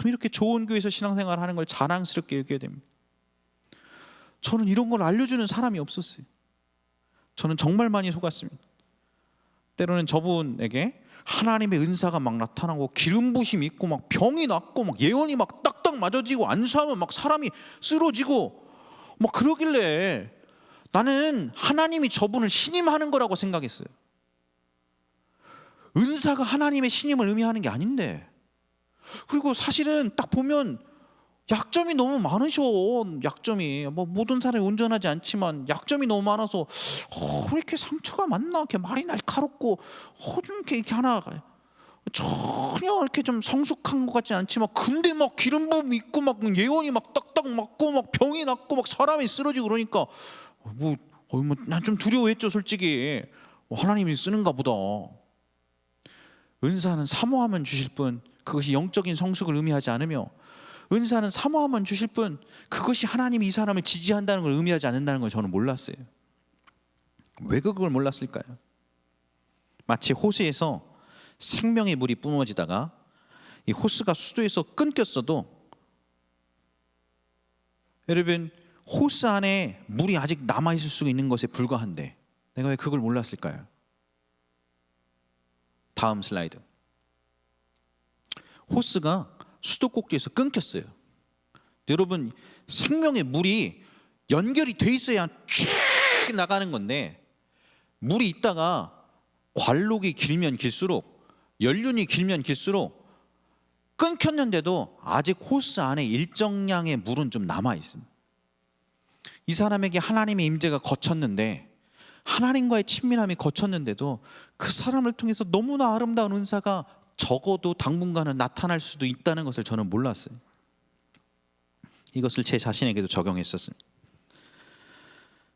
이렇게 좋은 교회에서 신앙생활을 하는 걸 자랑스럽게 여겨야 됩니다. 저는 이런 걸 알려주는 사람이 없었어요. 저는 정말 많이 속았습니다. 때로는 저분에게 하나님의 은사가 막 나타나고 기름 부심이 있고 막 병이 낫고 막 예언이 막 딱딱 맞아지고 안수하면 막 사람이 쓰러지고 막 그러길래 나는 하나님이 저분을 신임하는 거라고 생각했어요. 은사가 하나님의 신임을 의미하는 게 아닌데. 그리고 사실은 딱 보면 약점이 너무 많으셔. 약점이 뭐 모든 사람이 온전하지 않지만 약점이 너무 많아서 왜 이렇게 상처가 많나? 이렇게 말이 날카롭고 좀 이렇게 하나 전혀 이렇게 좀 성숙한 것 같지 않지만 근데 막 기름 부음 있고 막 예언이 막 딱딱 맞고 막 병이 낫고 막 사람이 쓰러지고 그러니까 난 좀 두려워했죠, 솔직히. 하나님이 쓰는가 보다. 은사는 사모하면 주실 뿐 그것이 영적인 성숙을 의미하지 않으며, 은사는 사모하면 주실 뿐 그것이 하나님이 이 사람을 지지한다는 걸 의미하지 않는다는 걸 저는 몰랐어요. 왜 그걸 몰랐을까요? 마치 호수에서 생명의 물이 뿜어지다가 이 호수가 수도에서 끊겼어도, 여러분 호수 안에 물이 아직 남아있을 수 있는 것에 불과한데 내가 왜 그걸 몰랐을까요? 다음 슬라이드. 호수가 수도 꼭지에서 끊겼어요. 여러분 생명의 물이 연결이 돼 있어야 쭉 나가는 건데, 물이 있다가 관록이 길면 길수록 연륜이 길면 길수록 끊겼는데도 아직 호수 안에 일정량의 물은 좀 남아 있습니다. 이 사람에게 하나님의 임재가 거쳤는데, 하나님과의 친밀함이 거쳤는데도 그 사람을 통해서 너무나 아름다운 은사가 적어도 당분간은 나타날 수도 있다는 것을 저는 몰랐어요. 이것을 제 자신에게도 적용했었습니다.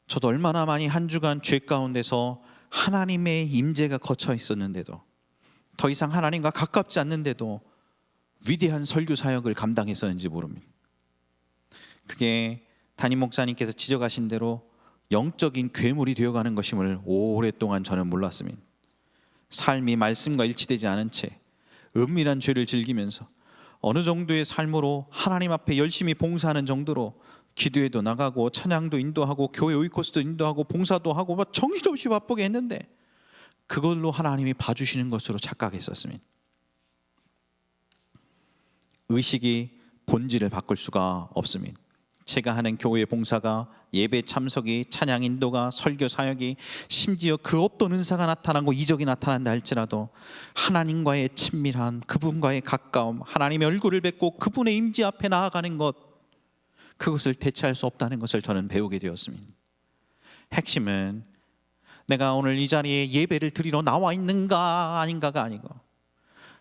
저도 얼마나 많이 한 주간 죄 가운데서 하나님의 임재가 거쳐 있었는데도, 더 이상 하나님과 가깝지 않는데도 위대한 설교 사역을 감당했었는지 모릅니다. 그게 담임 목사님께서 지적하신 대로 영적인 괴물이 되어가는 것임을 오랫동안 저는 몰랐습니다. 삶이 말씀과 일치되지 않은 채 은밀한 죄를 즐기면서 어느 정도의 삶으로 하나님 앞에 열심히 봉사하는 정도로 기도에도 나가고 찬양도 인도하고 교회 오이코스도 인도하고 봉사도 하고 막 정신없이 바쁘게 했는데 그걸로 하나님이 봐주시는 것으로 착각했었습니다. 의식이 본질을 바꿀 수가 없습니다. 제가 하는 교회 봉사가, 예배 참석이, 찬양 인도가, 설교 사역이, 심지어 그 어떤 은사가 나타나고 이적이 나타난다 할지라도 하나님과의 친밀한, 그분과의 가까움, 하나님의 얼굴을 뵙고 그분의 임재 앞에 나아가는 것, 그것을 대체할 수 없다는 것을 저는 배우게 되었습니다. 핵심은 내가 오늘 이 자리에 예배를 드리러 나와 있는가 아닌가가 아니고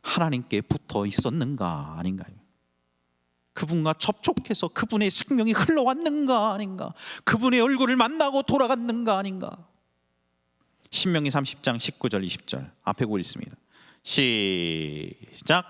하나님께 붙어 있었는가 아닌가요? 그분과 접촉해서 그분의 생명이 흘러왔는가 아닌가, 그분의 얼굴을 만나고 돌아갔는가 아닌가. 신명기 30장 19절 20절 앞에 보고 있습니다. 시작.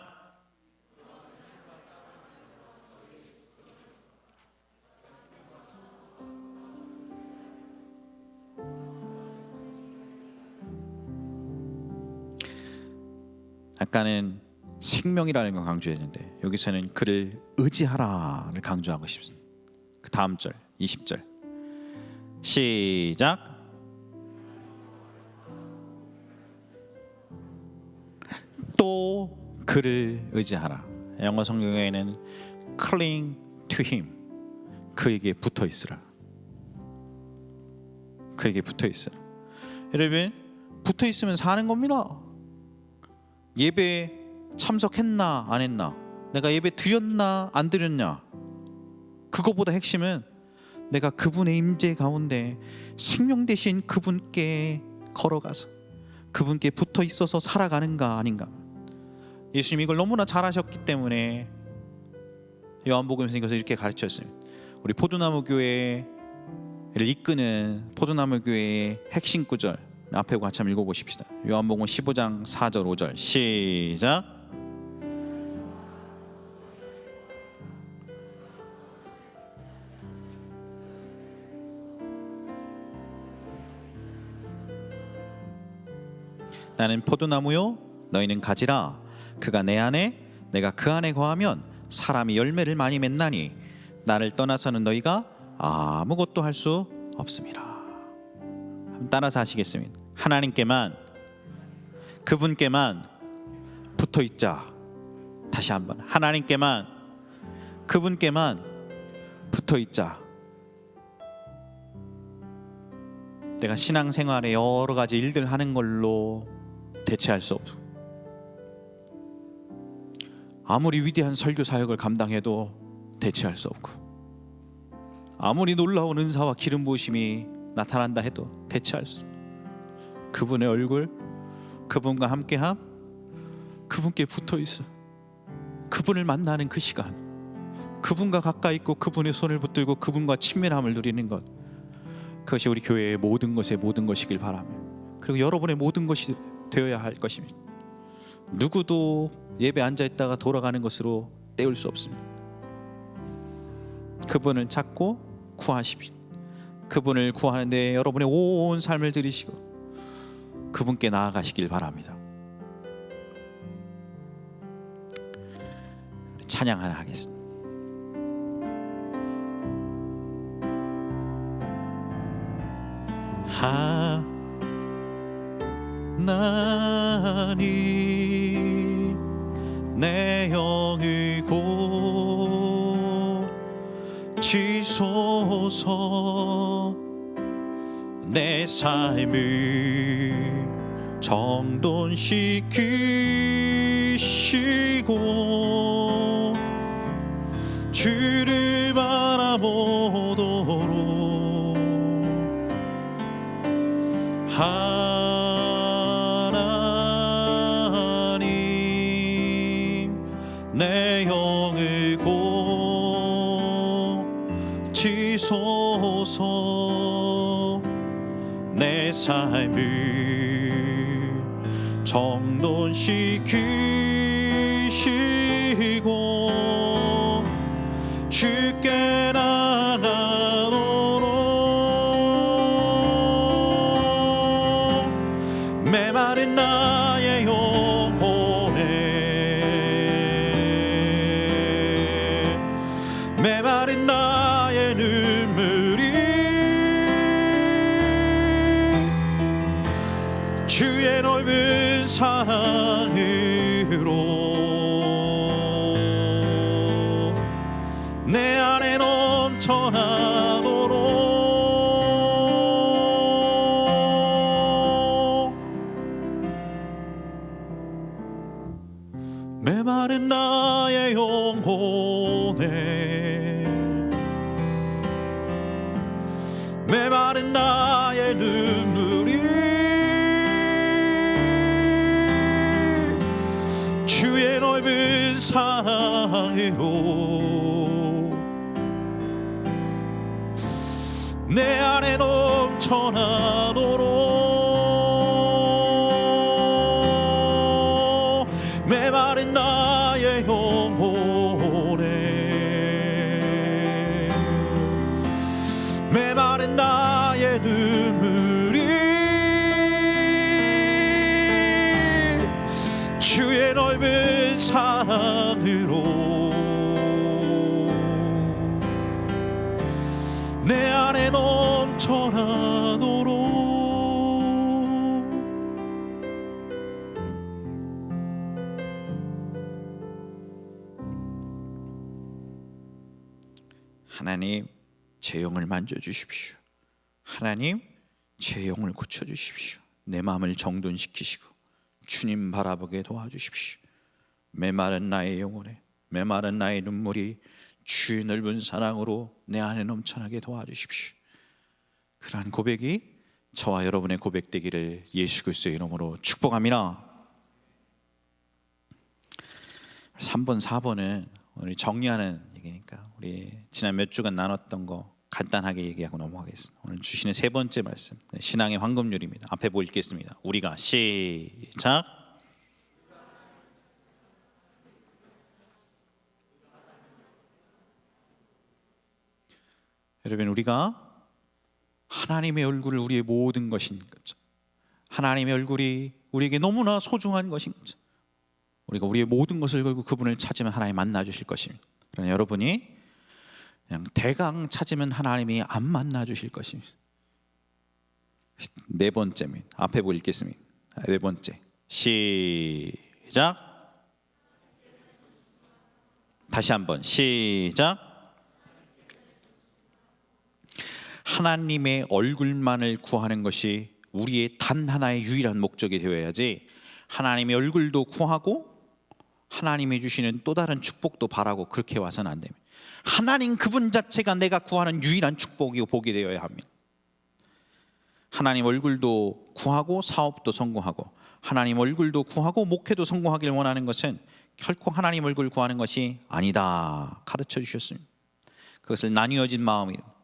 아까는 생명이라는 걸 강조했는데 여기서는 그를 의지하라를 강조하고 싶습니다. 그 다음 절 20절 시작. 또 그를 의지하라. 영어 성경에는 cling to him, 그에게 붙어 있으라. 그에게 붙어 있으라. 여러분, 붙어 있으면 사는 겁니다. 예배 참석했나 안 했나, 내가 예배 드렸나 안 드렸냐, 그거보다 핵심은 내가 그분의 임재 가운데 생명 되신 그분께 걸어가서 그분께 붙어 있어서 살아가는가 아닌가. 예수님이 이걸 너무나 잘하셨기 때문에 요한복음에서 이렇게 가르쳤습니다. 우리 포도나무 교회를 이끄는 포도나무 교회의 핵심 구절 앞에 같이 한번 읽어보십시다. 요한복음 15장 4절 5절 시작. 나는 포도나무요 너희는 가지라. 그가 내 안에 내가 그 안에 거하면 사람이 열매를 많이 맺나니 나를 떠나서는 너희가 아무것도 할 수 없습니다. 한번 따라서 하시겠습니다. 하나님께만, 그분께만 붙어 있자. 다시 한번 하나님께만, 그분께만 붙어 있자. 내가 신앙생활에 여러 가지 일들 하는 걸로 대체할 수 없고, 아무리 위대한 설교 사역을 감당해도 대체할 수 없고, 아무리 놀라운 은사와 기름 부으심이 나타난다 해도 대체할 수 없고, 그분의 얼굴, 그분과 함께함, 그분께 붙어 있어 그분을 만나는 그 시간, 그분과 가까이 있고 그분의 손을 붙들고 그분과 친밀함을 누리는 것, 그것이 우리 교회의 모든 것의 모든 것이길 바라며, 그리고 여러분의 모든 것이 되어야 할 것입니다. 누구도 예배 앉아있다가 돌아가는 것으로 때울 수 없습니다. 그분을 찾고 구하십시오. 그분을 구하는데 여러분의 온 삶을 들이시고 그분께 나아가시길 바랍니다. 찬양 하나 하겠습니다. 하나님 내 영을 고치소서. 내 삶을 정돈시키시고 주를 바라보도록 하나님 내 영을 고치소서. 내 삶을 정돈시키시고 주께 나가도록 메마른 나의 영혼에 메마른 나의 눈물이 주의 넓은 사랑으로 내 안에 넘쳐나도록 메마른 나의 영혼에 메마른 나의 눈물이 주의 넓은 사랑으로 내 안에 넘쳐나도록 메마른 나의 영혼에 메마른 나의 눈물이 주의 넓은 사랑으로 내 안에 넘쳐나도록 하나님 제 영을 만져주십시오. 하나님 제 영을 고쳐주십시오. 내 마음을 정돈시키시고 주님 바라보게 도와주십시오. 메마른 나의 영혼에 메마른 나의 눈물이 주의 넓은 사랑으로 내 안에 넘쳐나게 도와주십시오. 그러한 고백이 저와 여러분의 고백되기를 예수 그리스도의 이름으로 축복합니다. 3번, 4번은 오늘 정리하는 얘기니까 우리 지난 몇 주간 나눴던 거 간단하게 얘기하고 넘어가겠습니다. 오늘 주시는 세 번째 말씀, 신앙의 황금률입니다. 앞에 보고 읽겠습니다. 우리가 시작. 여러분, 우리가 하나님의 얼굴을 우리의 모든 것인 거죠. 하나님의 얼굴이 우리에게 너무나 소중한 것인 거죠. 우리가 우리의 모든 것을 걸고 그분을 찾으면 하나님 만나 주실 것입니다. 그러나 여러분이 그냥 대강 찾으면 하나님이 안 만나 주실 것입니다. 네 번째입니다. 앞에 보고 읽겠습니다. 네 번째 시작. 다시 한번 시작. 하나님의 얼굴만을 구하는 것이 우리의 단 하나의 유일한 목적이 되어야지 하나님의 얼굴도 구하고 하나님이 주시는 또 다른 축복도 바라고 그렇게 와서는 안 됩니다. 하나님 그분 자체가 내가 구하는 유일한 축복이고 복이 되어야 합니다. 하나님 얼굴도 구하고 사업도 성공하고 하나님 얼굴도 구하고 목회도 성공하길 원하는 것은 결코 하나님 얼굴 구하는 것이 아니다 가르쳐 주셨습니다. 그것을 나뉘어진 마음이에요.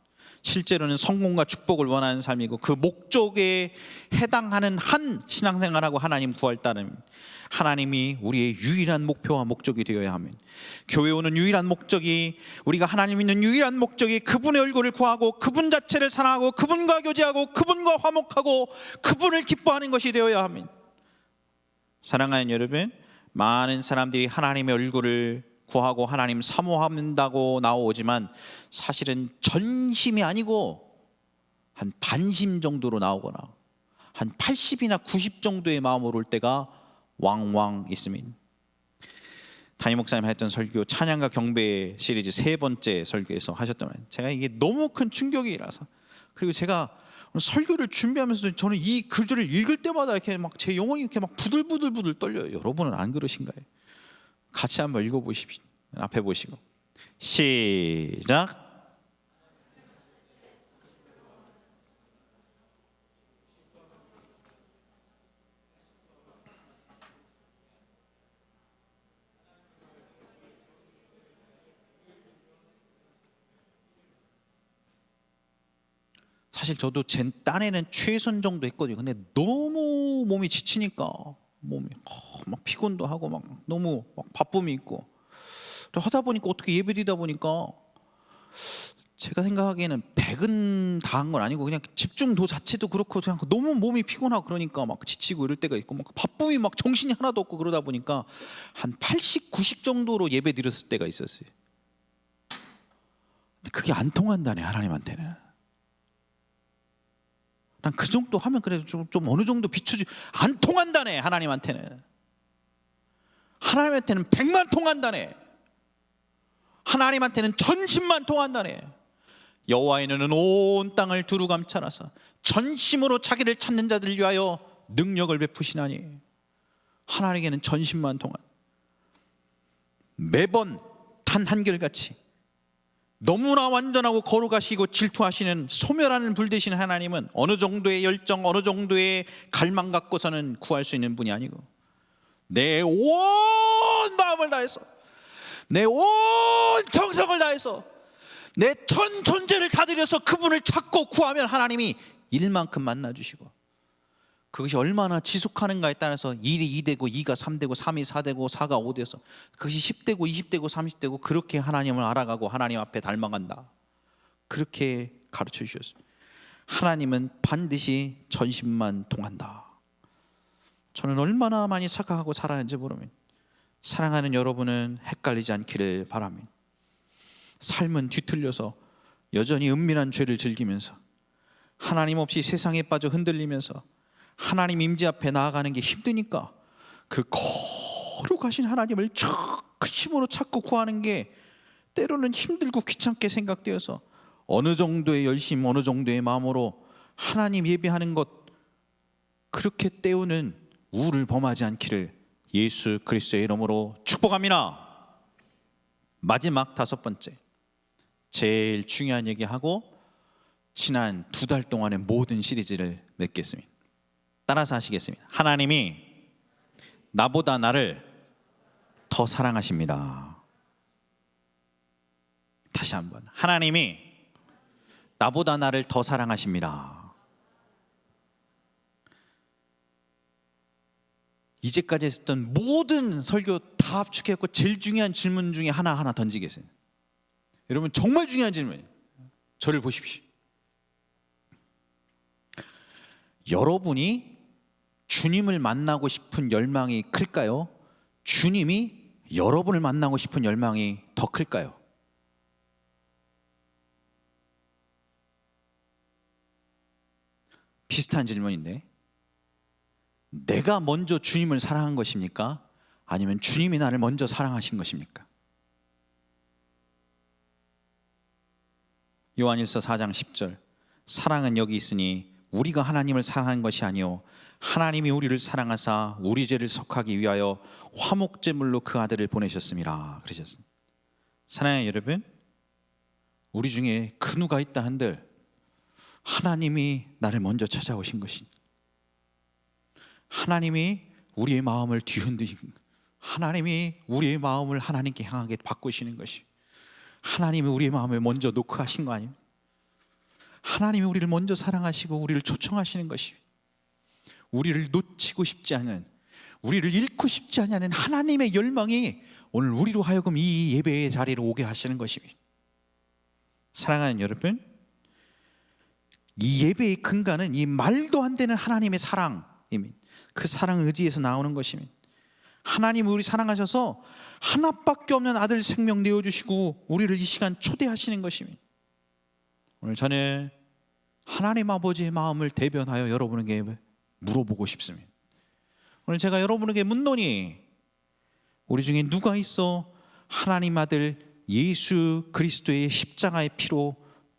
실제로는 성공과 축복을 원하는 삶이고 그 목적에 해당하는 한 신앙생활하고 하나님 구할 따름 하나님이 우리의 유일한 목표와 목적이 되어야 합니다. 교회 오는 유일한 목적이 우리가 하나님 믿는 유일한 목적이 그분의 얼굴을 구하고 그분 자체를 사랑하고 그분과 교제하고 그분과 화목하고 그분을 기뻐하는 것이 되어야 합니다. 사랑하는 여러분, 많은 사람들이 하나님의 얼굴을 구하고 하나님 사모한다고 나오지만 사실은 전심이 아니고 한 반심 정도로 나오거나 한 80이나 90 정도의 마음으로 올 때가 왕왕 있습니다. 담임 목사님 했던 설교 찬양과 경배 시리즈 세 번째 설교에서 하셨던 말, 제가 이게 너무 큰 충격이라서, 그리고 제가 설교를 준비하면서도 저는 이 글들을 읽을 때마다 이렇게 막 제 영혼이 이렇게 막 부들부들 떨려요. 여러분은 안 그러신가요? 같이 한번 읽어보십시오. 앞에 보시고 시작. 사실 저도 제 딴에는 최선 정도 했거든요. 근데 너무 몸이 지치니까 몸이 막 피곤도 하고 막 너무 막 바쁨이 있고 하다 보니까 어떻게 예배드리다 보니까 제가 생각하기에는 백은 다한 건 아니고 그냥 집중도 자체도 그렇고 그냥 너무 몸이 피곤하고 그러니까 막 지치고 이럴 때가 있고 막 바쁨이 막 정신이 하나도 없고 그러다 보니까 한 80, 90 정도로 예배드렸을 때가 있었어요. 근데 그게 안 통한다네, 하나님한테는. 난 그 정도 하면 그래도 좀 어느 정도 비추지, 안 통한다네, 하나님한테는. 하나님한테는 100만 통한다네. 하나님한테는 전심만 통한다네. 여호와의 눈은 온 땅을 두루 감찰하사 전심으로 자기를 찾는 자들 위하여 능력을 베푸시나니. 하나님에게는 전심만 통한, 매번 단 한결같이 너무나 완전하고 거룩하시고 질투하시는 소멸하는 불 되신 하나님은 어느 정도의 열정, 어느 정도의 갈망 갖고서는 구할 수 있는 분이 아니고 내 온 마음을 다해서, 내 온 정성을 다해서, 내 전 존재를 다 들여서 그분을 찾고 구하면 하나님이 일만큼 만나주시고 그것이 얼마나 지속하는가에 따라서 1이 2되고 2가 3되고 3이 4되고 4가 5돼서 그것이 10되고 20되고 30되고 그렇게 하나님을 알아가고 하나님 앞에 닮아간다. 그렇게 가르쳐 주셨어요. 하나님은 반드시 전심만 통한다. 저는 얼마나 많이 착각하고 살아야지 모르면 사랑하는 여러분은 헷갈리지 않기를 바랍니다. 삶은 뒤틀려서 여전히 은밀한 죄를 즐기면서 하나님 없이 세상에 빠져 흔들리면서 하나님 임재 앞에 나아가는 게 힘드니까 그 거룩하신 하나님을 큰 힘으로 찾고 구하는 게 때로는 힘들고 귀찮게 생각되어서 어느 정도의 열심, 어느 정도의 마음으로 하나님 예배하는 것 그렇게 때우는 우를 범하지 않기를 예수 그리스도의 이름으로 축복합니다. 마지막 5번째, 제일 중요한 얘기하고 지난 2달 동안의 모든 시리즈를 맺겠습니다. 따라서 하시겠습니다. 하나님이 나보다 나를 더 사랑하십니다. 다시 한번, 하나님이 나보다 나를 더 사랑하십니다. 이제까지 했던 모든 설교 다 합축해서 제일 중요한 질문 중에 하나 던지겠습니다. 여러분 정말 중요한 질문이에요. 저를 보십시오. 여러분이 주님을 만나고 싶은 열망이 클까요? 주님이 여러분을 만나고 싶은 열망이 더 클까요? 비슷한 질문인데, 내가 먼저 주님을 사랑한 것입니까? 아니면 주님이 나를 먼저 사랑하신 것입니까? 요한일서 4장 10절, 사랑은 여기 있으니 우리가 하나님을 사랑하는 것이 아니요 하나님이 우리를 사랑하사 우리 죄를 속하기 위하여 화목제물로 그 아들을 보내셨습니다. 그러셨습니다. 사랑하는 여러분, 우리 중에 그 누가 있다 한들 하나님이 나를 먼저 찾아오신 것이, 하나님이 우리의 마음을 뒤흔드신, 하나님이 우리의 마음을 하나님께 향하게 바꾸시는 것이, 하나님이 우리의 마음을 먼저 노크하신 거 아닙니까? 하나님이 우리를 먼저 사랑하시고 우리를 초청하시는 것이, 우리를 놓치고 싶지 않은, 우리를 잃고 싶지 않은 하나님의 열망이 오늘 우리로 하여금 이 예배의 자리로 오게 하시는 것입니다. 사랑하는 여러분, 이 예배의 근간은 이 말도 안 되는 하나님의 사랑입니다. 그 사랑 의지에서 나오는 것입니다. 하나님이 우리 사랑하셔서 하나밖에 없는 아들 생명 내어주시고 우리를 이 시간 초대하시는 것입니다. 오늘 저는 하나님 아버지의 마음을 대변하여 여러분에게 물어보고 싶습니다. 오늘 제가 여러분에게 묻노니, 우리 중에 누가 있어 하나님 아들 예수 그리스도의 십자가의 피로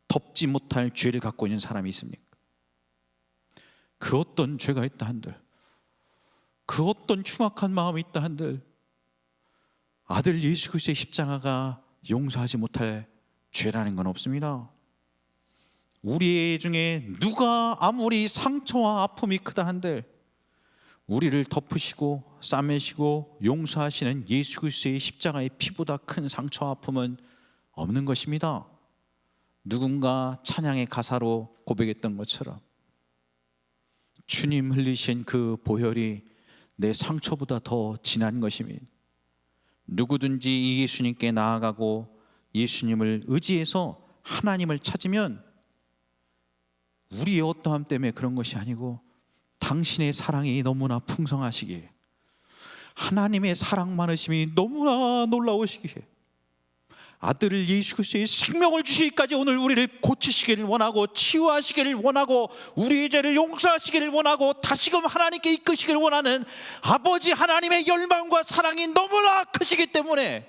덮지 못할 죄를 갖고 있는 사람이 있습니까? 그 어떤 죄가 있다 한들, 그 어떤 흉악한 마음이 있다 한들 아들 예수 그리스도의 십자가가 용서하지 못할 죄라는 건 없습니다. 우리 중에 누가 아무리 상처와 아픔이 크다 한들 우리를 덮으시고 싸매시고 용서하시는 예수 그리스도의 십자가의 피보다 큰 상처와 아픔은 없는 것입니다. 누군가 찬양의 가사로 고백했던 것처럼 주님 흘리신 그 보혈이 내 상처보다 더 진한 것입니다. 누구든지 예수님께 나아가고 예수님을 의지해서 하나님을 찾으면 우리의 어떠함 때문에 그런 것이 아니고 당신의 사랑이 너무나 풍성하시기에, 하나님의 사랑 많으심이 너무나 놀라우시기에 아들을 예수 그리스도의 생명을 주시기까지 오늘 우리를 고치시기를 원하고 치유하시기를 원하고 우리의 죄를 용서하시기를 원하고 다시금 하나님께 이끄시기를 원하는 아버지 하나님의 열망과 사랑이 너무나 크시기 때문에,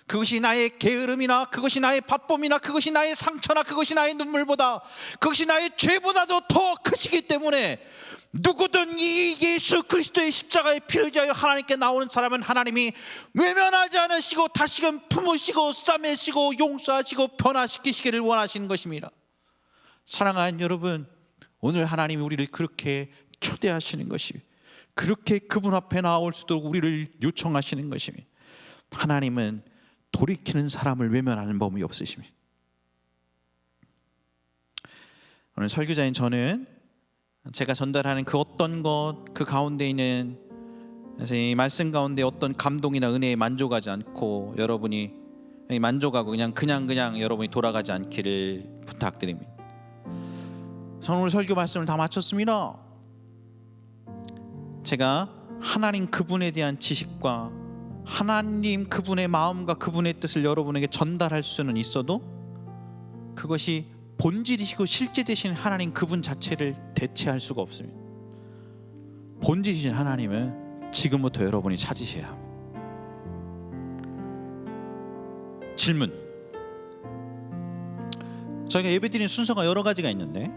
그것이 나의 게으름이나 그것이 나의 바쁨이나 그것이 나의 상처나 그것이 나의 눈물보다, 그것이 나의 죄보다도 더 크시기 때문에 누구든 이 예수 그리스도의 십자가에 피를 의지하여 하나님께 나오는 사람은 하나님이 외면하지 않으시고 다시금 품으시고 싸매시고 용서하시고 변화시키시기를 원하시는 것입니다. 사랑하는 여러분, 오늘 하나님이 우리를 그렇게 초대하시는 것입니다. 그렇게 그분 앞에 나올 수 있도록 우리를 요청하시는 것입니다. 하나님은 돌이키는 사람을 외면하는 법이 없으십니다. 오늘 설교자인 저는 제가 전달하는 그 어떤 것, 그 가운데 있는 이 말씀 가운데 어떤 감동이나 은혜에 만족하지 않고 여러분이 만족하고 그냥 여러분이 돌아가지 않기를 부탁드립니다. 저는 오늘 설교 말씀을 다 마쳤습니다. 제가 하나님 그분에 대한 지식과 하나님 그분의 마음과 그분의 뜻을 여러분에게 전달할 수는 있어도 그것이 본질이시고 실제 되신 하나님 그분 자체를 대체할 수가 없습니다. 본질이신 하나님은 지금부터 여러분이 찾으셔야 합니다. 질문. 저희가 예배드리는 순서가 여러 가지가 있는데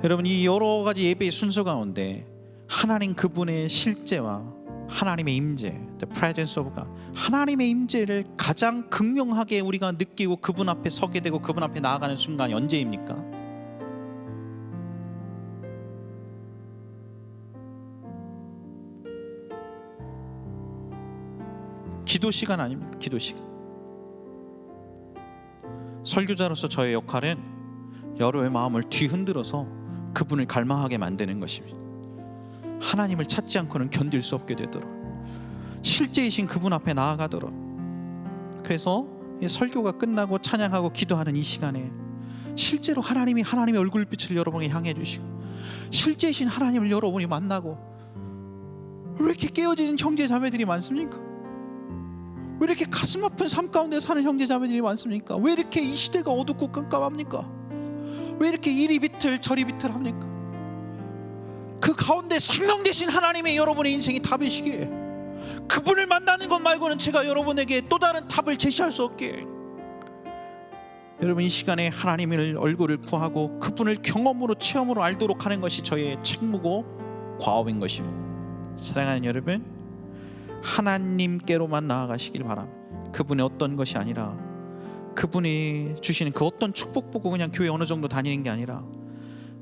여러분 이 여러 가지 예배의 순서 가운데 하나님 그분의 실제와 하나님의 임재, the presence of God, 하나님의 임재를 가장 극명하게 우리가 느끼고 그분 앞에 서게 되고 그분 앞에 나아가는 순간이 언제입니까? 기도 시간 아닙니까? 기도 시간. 설교자로서 저의 역할은 여러분의 마음을 뒤흔들어서 그분을 갈망하게 만드는 것입니다. 하나님을 찾지 않고는 견딜 수 없게 되도록 실제이신 그분 앞에 나아가도록. 그래서 이 설교가 끝나고 찬양하고 기도하는 이 시간에 실제로 하나님의 얼굴빛을 여러분에게 향해 주시고 실제이신 하나님을 여러분이 만나고 왜 이렇게 깨어지는 형제 자매들이 많습니까? 왜 이렇게 가슴 아픈 삶 가운데 사는 형제 자매들이 많습니까? 왜 이렇게 이 시대가 어둡고 깜깜합니까? 왜 이렇게 이리 비틀 저리 비틀합니까? 그 가운데 생명 되신 하나님의 여러분의 인생이 답이시기에 그분을 만나는 것 말고는 제가 여러분에게 또 다른 답을 제시할 수 없기에 여러분 이 시간에 하나님의 얼굴을 구하고 그분을 경험으로 체험으로 알도록 하는 것이 저의 책무고 과업인 것입니다. 사랑하는 여러분, 하나님께로만 나아가시길 바랍니다. 그분의 어떤 것이 아니라 그분이 주시는 그 어떤 축복 보고 그냥 교회 어느 정도 다니는 게 아니라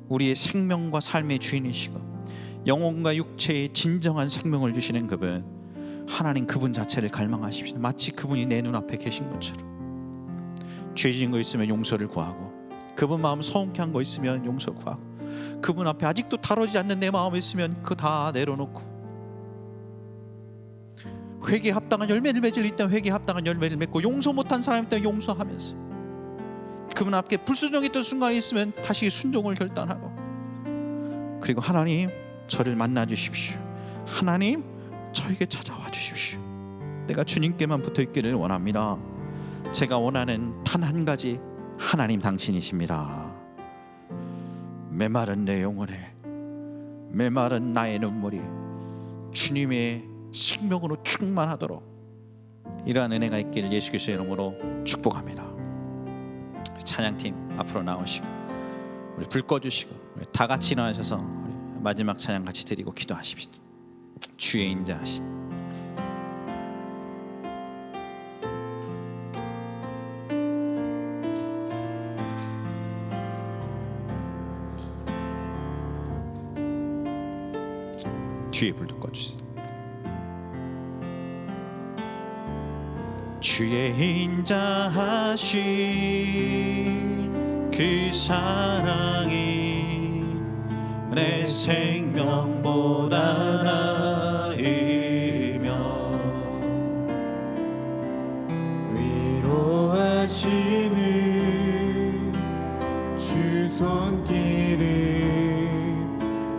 우리의 생명과 삶의 주인이시고 영혼과 육체의 진정한 생명을 주시는 그분, 하나님 그분 자체를 갈망하십시오. 마치 그분이 내 눈앞에 계신 것처럼. 죄 지은 거 있으면 용서를 구하고 그분 마음 서운케 한 거 있으면 용서 구하고 그분 앞에 아직도 다루지 않는 내 마음 있으면 그거 다 내려놓고 회개에 합당한 열매를 맺을 있다면 회개에 합당한 열매를 맺고 용서 못한 사람 있다면 용서하면서 그분 앞에 불순종이 있던 순간이 있으면 다시 순종을 결단하고 그리고 하나님 저를 만나 주십시오. 하나님 저에게 찾아와 주십시오. 내가 주님께만 붙어 있기를 원합니다. 제가 원하는 단 한 가지 하나님 당신이십니다. 메마른 내 영혼에 메마른 나의 눈물이 주님의 생명으로 충만하도록 이러한 은혜가 있기를 예수 그리스도의 이름으로 축복합니다. 찬양팀 앞으로 나오시고 우리 불 꺼주시고 우리 다 같이 일어나셔서 우리 마지막 찬양 같이 드리고 기도하십시다. 주의 인자하신 뒤에 불도 꺼주세요. 주의 인자하신 그 사랑이 내 생명보다 나으며 위로하시는 주 손길은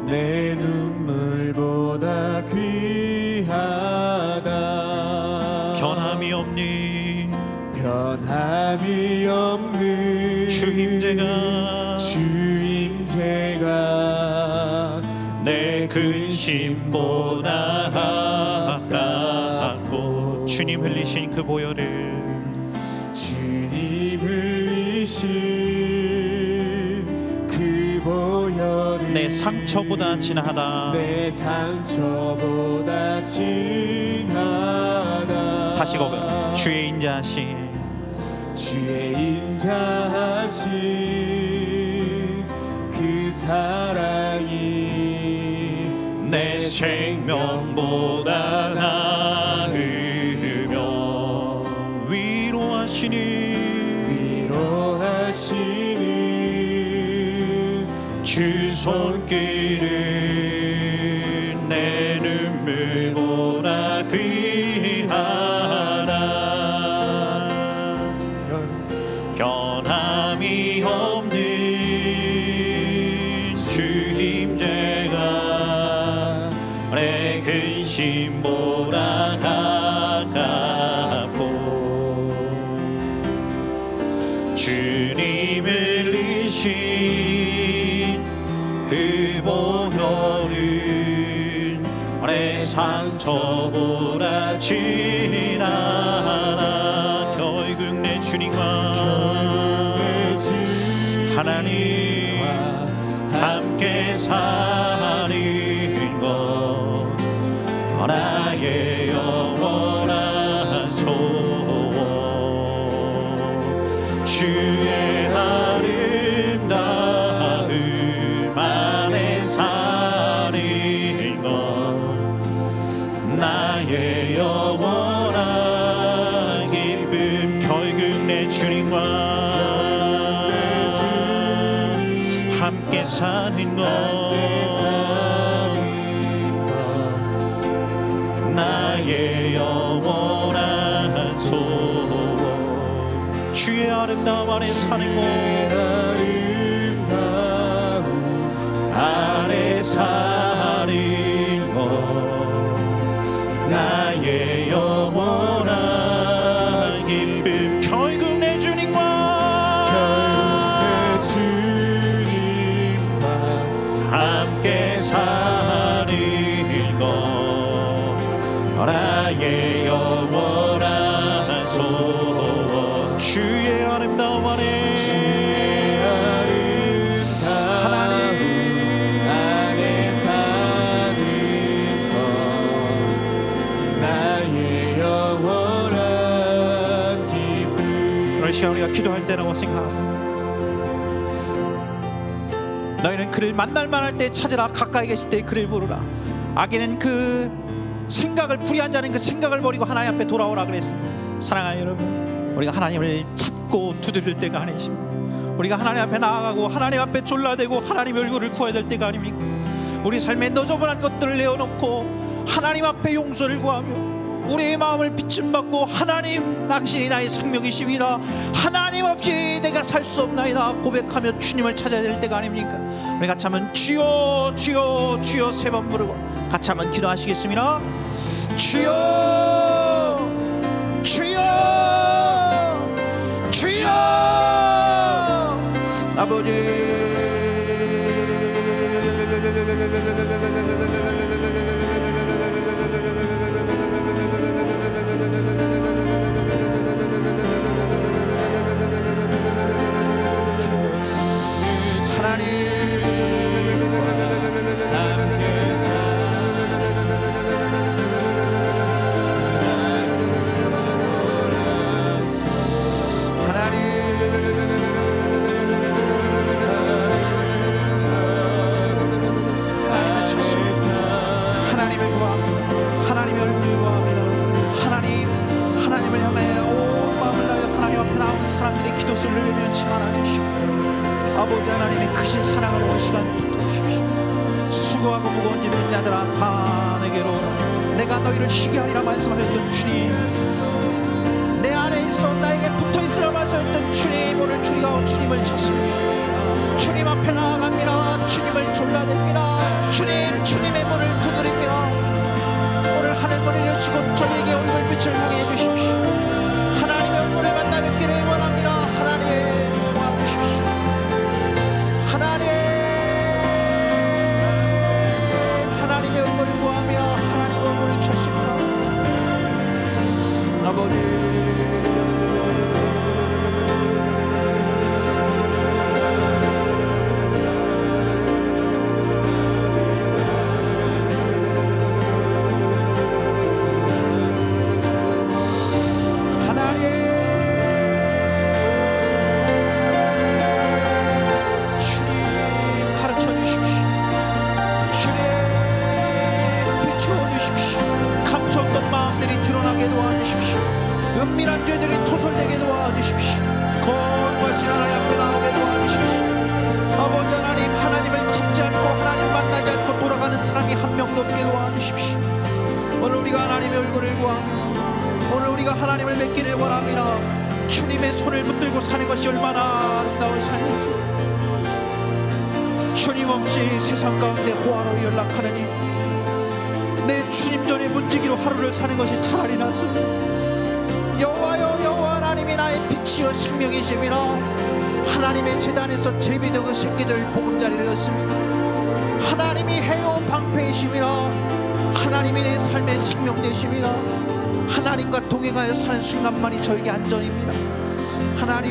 내 눈물보다 귀하다. 변함이 없는 주 임재가 내 근심보다 가깝고 주님 흘리신 그 보혈을 그 보혈이 내 상처보다 진하다. 다시 고백. 주의 인자하신 그 사랑이 내 생명보다 나으며 위로하시니 주 손 하나 변함이 없는 주님 제가 내 근심보다 가깝고 주님을 이신 그 보혈은 내 상처보다 진하나 결국 내 주님과 하나님과 함께 사는 것 나의 영원한 소원 주의 아름다움 안에 사는 것 나의 영원한 기쁨 결국 내 주님과 함께 사는 것 나의 영원한 소원 주의 아름다움 안에 사는 것 안에 사는 것 나의 영원한 기쁨 결국 내 주님과 함께 사는 것 나의 영원한 소원 주의 아름다움 안에 하나님 안에 사는 것 나의 영원한 기쁨 오늘 시간 우리가 기도할 때라고 생각하고 너희는 그를 만날 만할 때 찾으라 가까이 계실 때 그를 부르라 악인은 그 생각을 불의한 자는 그 생각을 버리고 하나님 앞에 돌아오라 그랬습니다. 사랑하는 여러분 우리가 하나님을 찾고 두드릴 때가 아니십니다. 우리가 하나님 앞에 나아가고 하나님 앞에 졸라대고 하나님 얼굴을 구해야 될 때가 아닙니까? 우리 삶에 너저분한 것들을 내어놓고 하나님 앞에 용서를 구하며 우리의 마음을 비침받고 하나님 당신이 나의 생명이십니다 하나님 없이 내가 살 수 없나이다 고백하며 주님을 찾아야 될 때가 아닙니까? 우리 같이 한번 주여 주여 주여 세 번 부르고 같이 한번 기도하시겠습니다. 주여 주여 주여 아버지 사람들이 기도 소리를 내며 치만하시고 아버지 하나님의 크신 사랑으로 온 시간 붙드십시오. 수고하고 무거운 짐진 자들아 다 내게로 오라. 내가 너희를 쉬게 하리라 말씀하셨던 주님 내 안에 있어 나에게 붙어있으라 말씀하셨던 주님 오늘 주여 주님을 찾습니다. 주님 앞에 나아갑니다. 주님을 졸라댑니다. 주님 주님의 문을 두드립니다. 오늘 하늘문을 여시고 저에게 얼굴빛을 향해 주십시오. 하나님의 얼굴을 만나 뵙기를 원합니다. 하나님 도와주십시오. 하나님의 얼굴을 구하며 하나님의 얼굴을 찾습니다. 아버지 은밀한 죄들이 토설되게 도와주십시오. 거룩하신 하나님 앞에 나오게 도와주십시오. 아버지 하나님 하나님을 찾지 않고 하나님 만나지 않고 돌아가는 사람이 한 명도 없게 도와주십시오. 오늘 우리가 하나님의 얼굴을 구하며 오늘 우리가 하나님을 뵙기를 원합니다. 주님의 손을 붙들고 사는 것이 얼마나 아름다운 삶입니까. 주님 없이 세상 가운데 호화로 연락하느니 내 주님 전에 문지기로 하루를 사는 것이 차라리 낫습니다. 여호와여, 여호와 하나님이 나의 빛이요 생명이시미라. 하나님의 제단에서 제비도 그 새끼들 보금자리를 얻습니다. 하나님이 해요 방패이시미라. 하나님이 내 삶의 생명 되시미라. 하나님과 동행하여 사는 순간만이 저에게 안전입니다. 하나님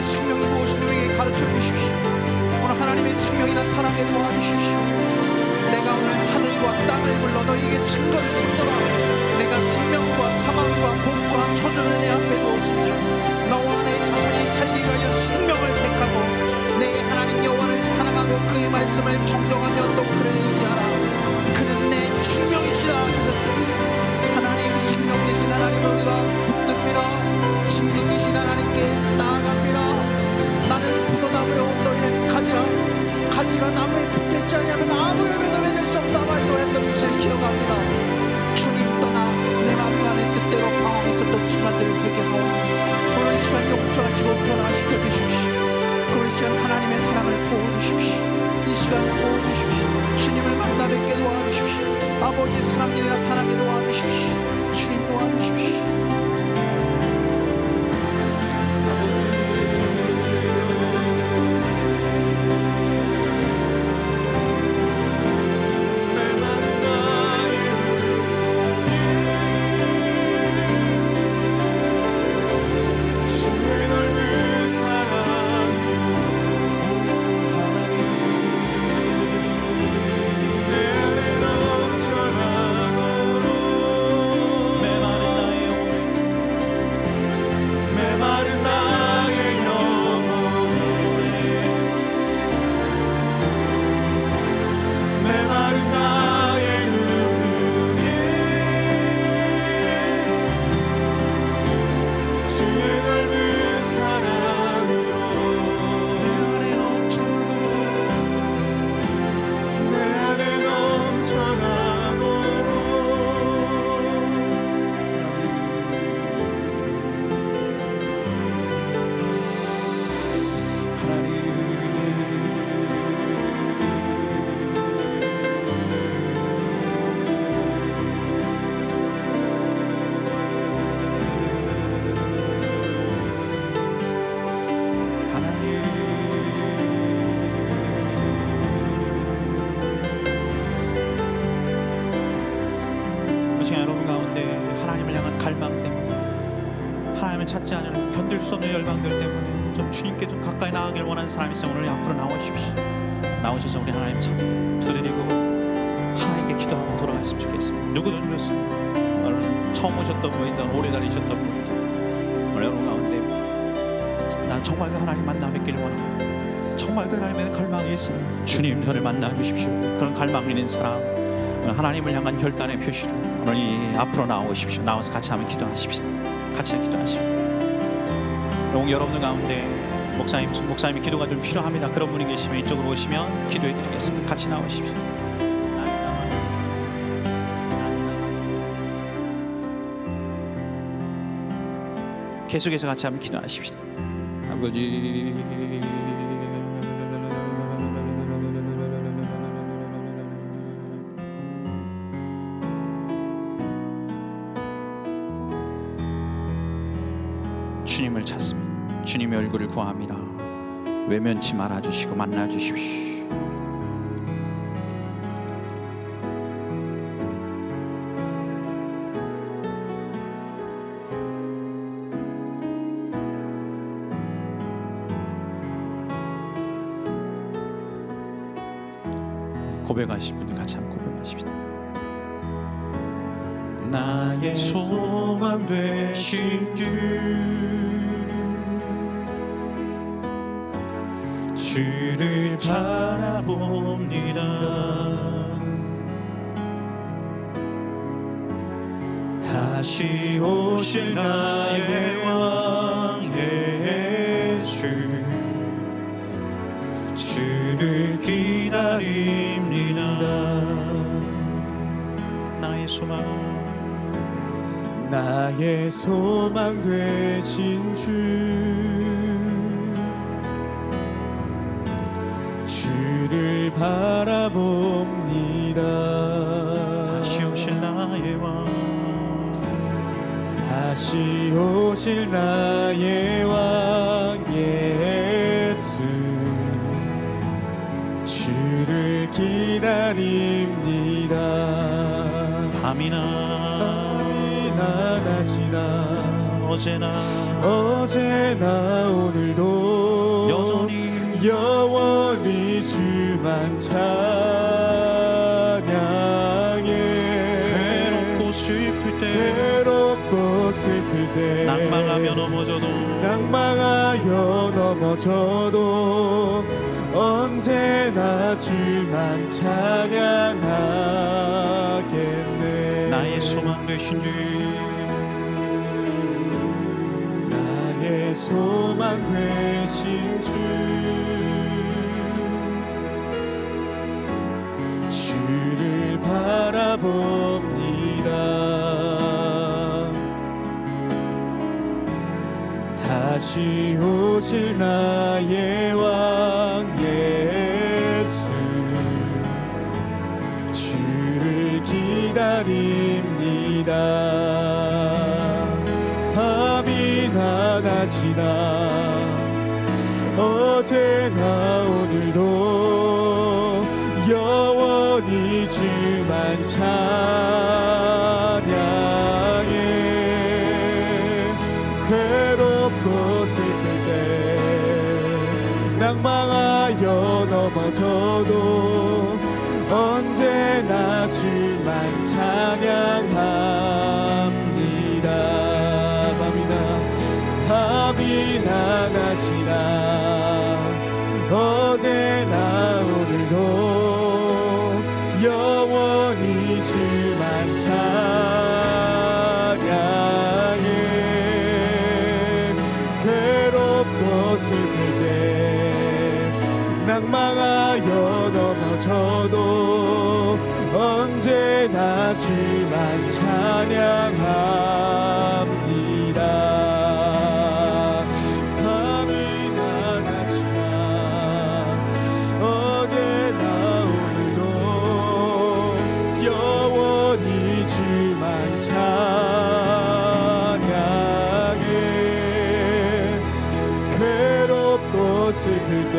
생명이 무엇인지 우리에게 가르쳐 주십시오. 오늘 하나님의 생명이 나타나게 도와주십시오. 내가 오늘 하늘과 땅을 불러 너희에게 증거를 주노라. 내가 생명과 사망과 복과 저주를 내 앞에 두었으니 너와 내 자손이 살기 위하여 생명을 택하고 내 하나님 여호와를 사랑하고 그의 말씀을 정정하며 또 그를 의지하라. 그는 내 생명이시다 하셨더니 하나님 생명 되신 하나님을 우리가 붙듭니다. 생명 되신 하나님께 나아갑니다. 나는 포도나무요 너희는 가지라. 가지가 나무에 붙어있지 않으면 아무 열매도 맺을 수 없다 말씀하셨던 것을 기억합니다. 주님 떠나 내 마음 안에 뜻대로 방황했었던 순간들을 회개하오니 오늘 시간 용서하시고 변화시켜 주십시오. 오늘 시간 하나님의 사랑을 부어주십시오. 이 시간 부어주십시오. 주님을 만나 뵙게 도와주십시오. 아버지의 사랑들이 나타나게 도와주십시오. 주님 도와주십시오. 여러분 가운데 하나님을 향한 갈망 때문에 하나님을 찾지 않으려 견딜 수 없는 열망들 때문에 좀 주님께 좀 가까이 나아가길 원하는 사람이 있으면 오늘 앞으로 나오십시오. 나오셔서 우리 하나님 찾고 두드리고 하나님께 기도하고 돌아갔으면 좋겠습니다. 누구든 좋습니다. 오늘 처음 오셨던 분이든 오래 다니셨던 분이든 오늘 여러분 가운데 난 정말 그 하나님 만나 뵙길 원하고 정말 그 하나님의 갈망이 있으면 주님 저를 만나 주십시오. 그런 갈망 있는 사람 하나님을 향한 결단의 표시로 오늘 이 앞으로 나오십시오. 나와서 같이 한번 기도하십시오. 같이 기도하십시오. 여러분들 가운데 목사님이 기도가 좀 필요합니다. 그런 분이 계시면 이쪽으로 오시면 기도해 드리겠습니다. 같이 나오십시오. 계속해서 같이 한번 기도하십시오. 아버지 주님을 찾습니다. 주님의 얼굴을 구합니다. 외면치 말아주시고 만나주십시오. 고백하실 분들 같이 한번 고백하십시오. 나의 소망 되신 주를 바라봅니다. 다시 오실 나의 왕 예수 주를 기다립니다. 나의 소망 되신 주를 바라봅니다. 다시 오실 나의 왕 다시 오실 나의 왕 예수 주를 기다립니다. 밤이나 낮이나 어제나 오늘도 영원히 주만 찬양해. 괴롭고 슬플 때 외롭고 슬플 때 낭망하며 넘어져도 언제나 주만 찬양하겠네. 나의 소망 되신 주 나의 소망 되신 주 주를 바라봅니다. 다시 오실 나의 왕 예수 주를 기다립니다. 밤이나 낮이나 어제나 오늘도 영원히 주만 찬양해. 괴롭고 슬플 때 낭망하여 넘어져도 언제나 주만 찬양합니다. 밤이나 낮이나 어제나 오늘도 영원히 주만 찬양해. 괴롭고 슬플 때 낭망하여 넘어져도 언제나 주만 찬양합니다. 슬플 때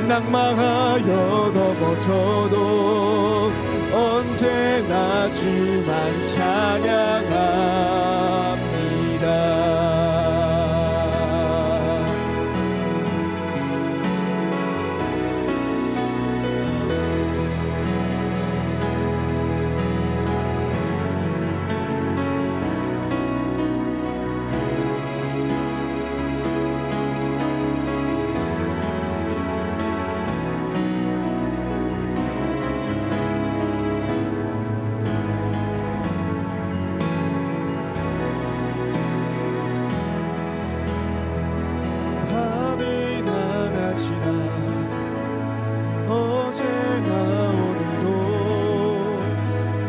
낭망하여 넘어져도 언제나 주만 찬양합니다. 어제나 오늘도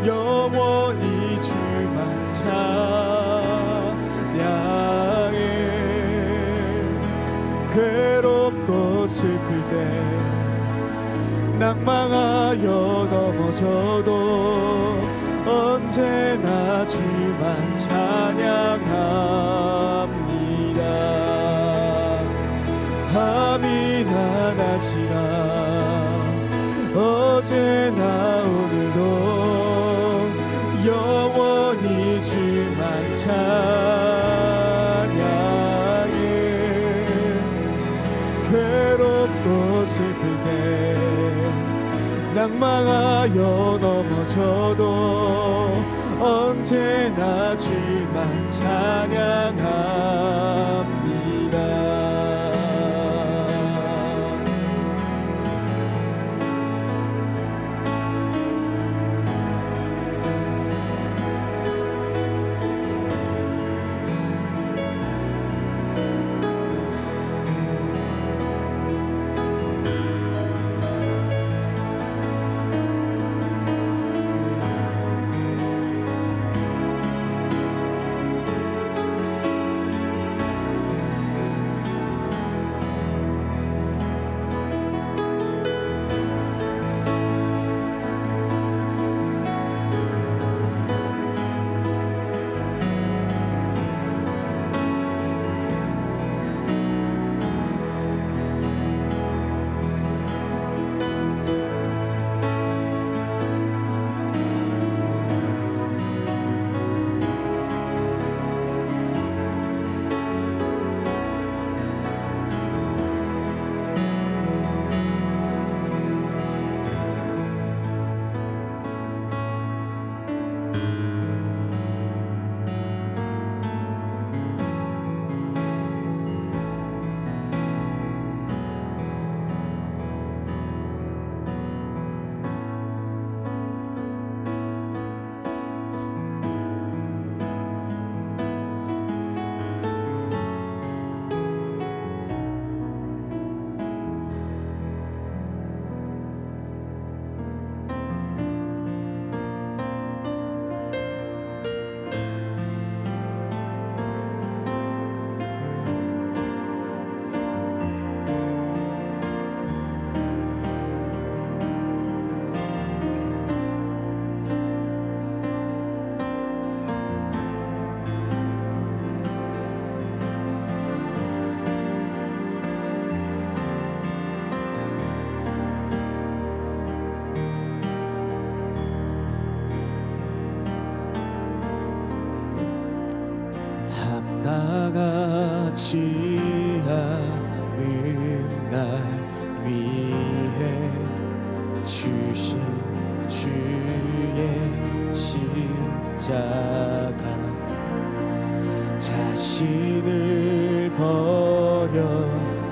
영원히 주만 찬양해. 괴롭고 슬플 때 낭망하여 넘어져도 언제나 주만 찬양합니다. 밤이나 낮이나 어제나 오늘도 영원히 주만 찬양해. 괴롭고 슬플 때 낭망하여 넘어져도 언제나 주만 찬양합니다.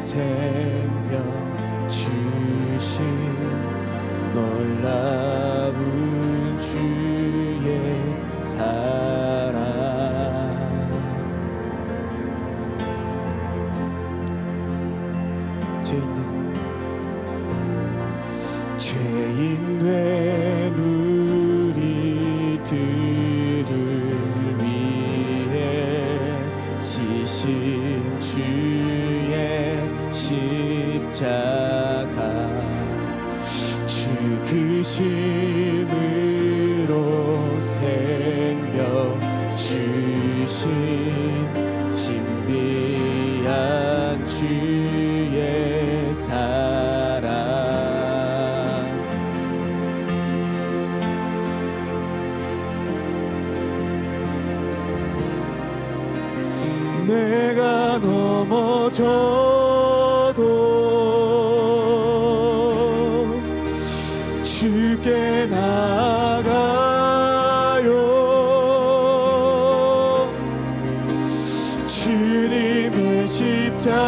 생명 주신 놀라운 주의 사랑 죄인 된 우리들을 위해 지신 주의 십자가 죽으심으로 생명 주신 신비한 주의 사랑 내가 넘어져도 주께 나가요 주님의 십자가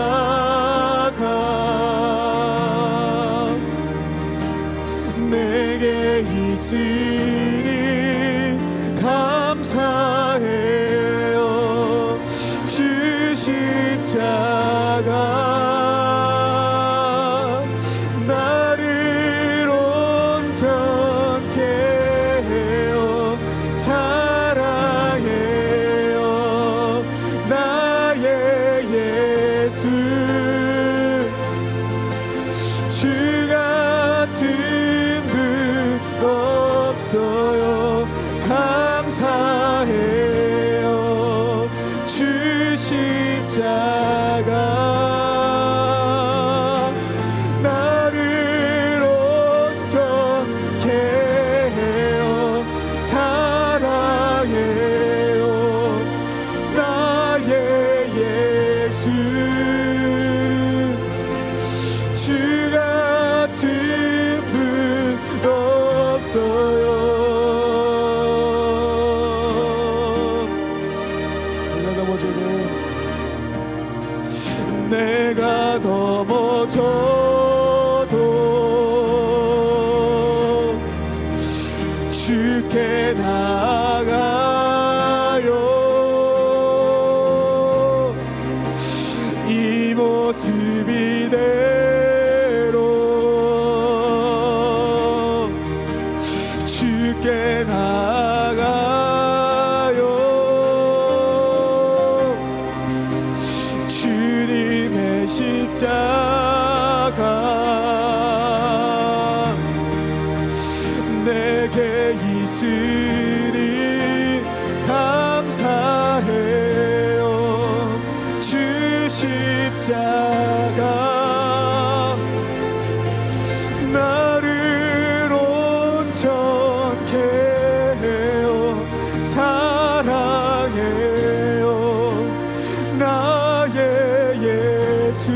내게 있으니 감사해요 주 십자가 나를 온전케 해요 사랑해요 나의 예수 주 같은 분 없어요 감사해요 주 십자가 나를 온전케 해요 사랑해요 나의 예수 주 같은 분 없어요 내가 넘어져도 주께 나가요 이 모습 이대로 주께 나가요 주님의 십자가 내게 있으니 감사해요 주 십자가 나를 온전케 해요 사랑해요 나의 예수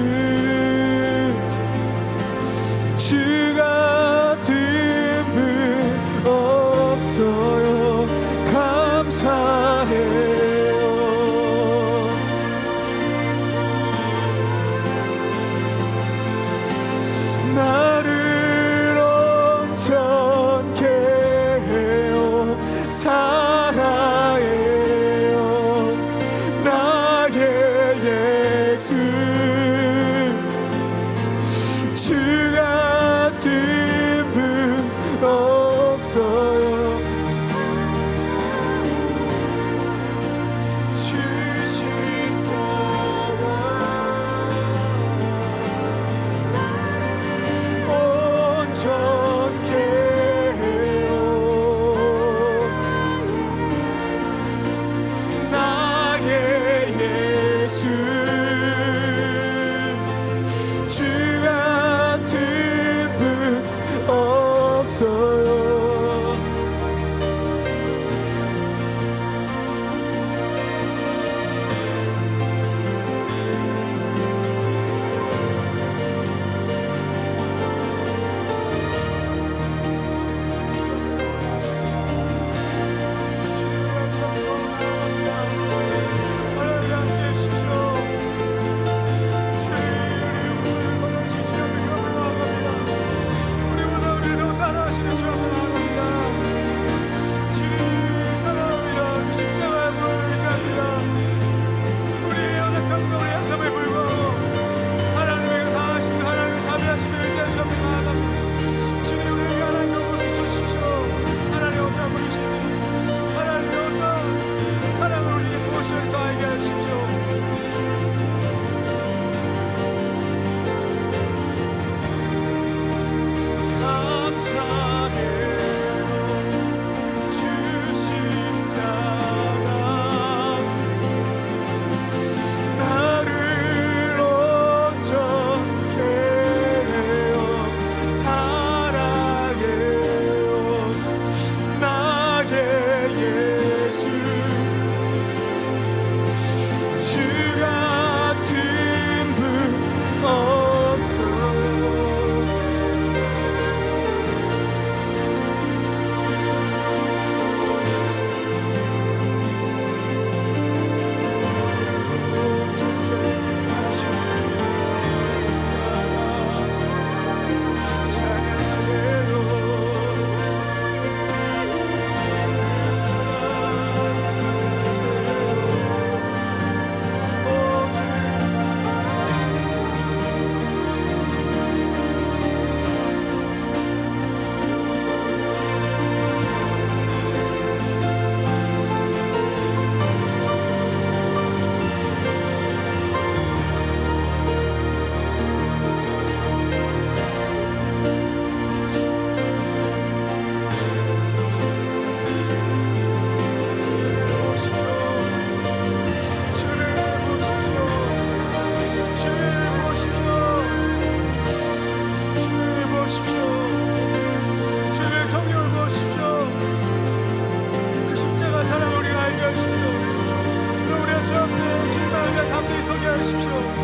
주 같은 분 없어요 감사해요 나를 온전케 해요 사랑해요 나의 예수 주 같은 분 없어요 주 십자가 온전케 해요 나의 예수 주 같은 분 없어요 주십시오.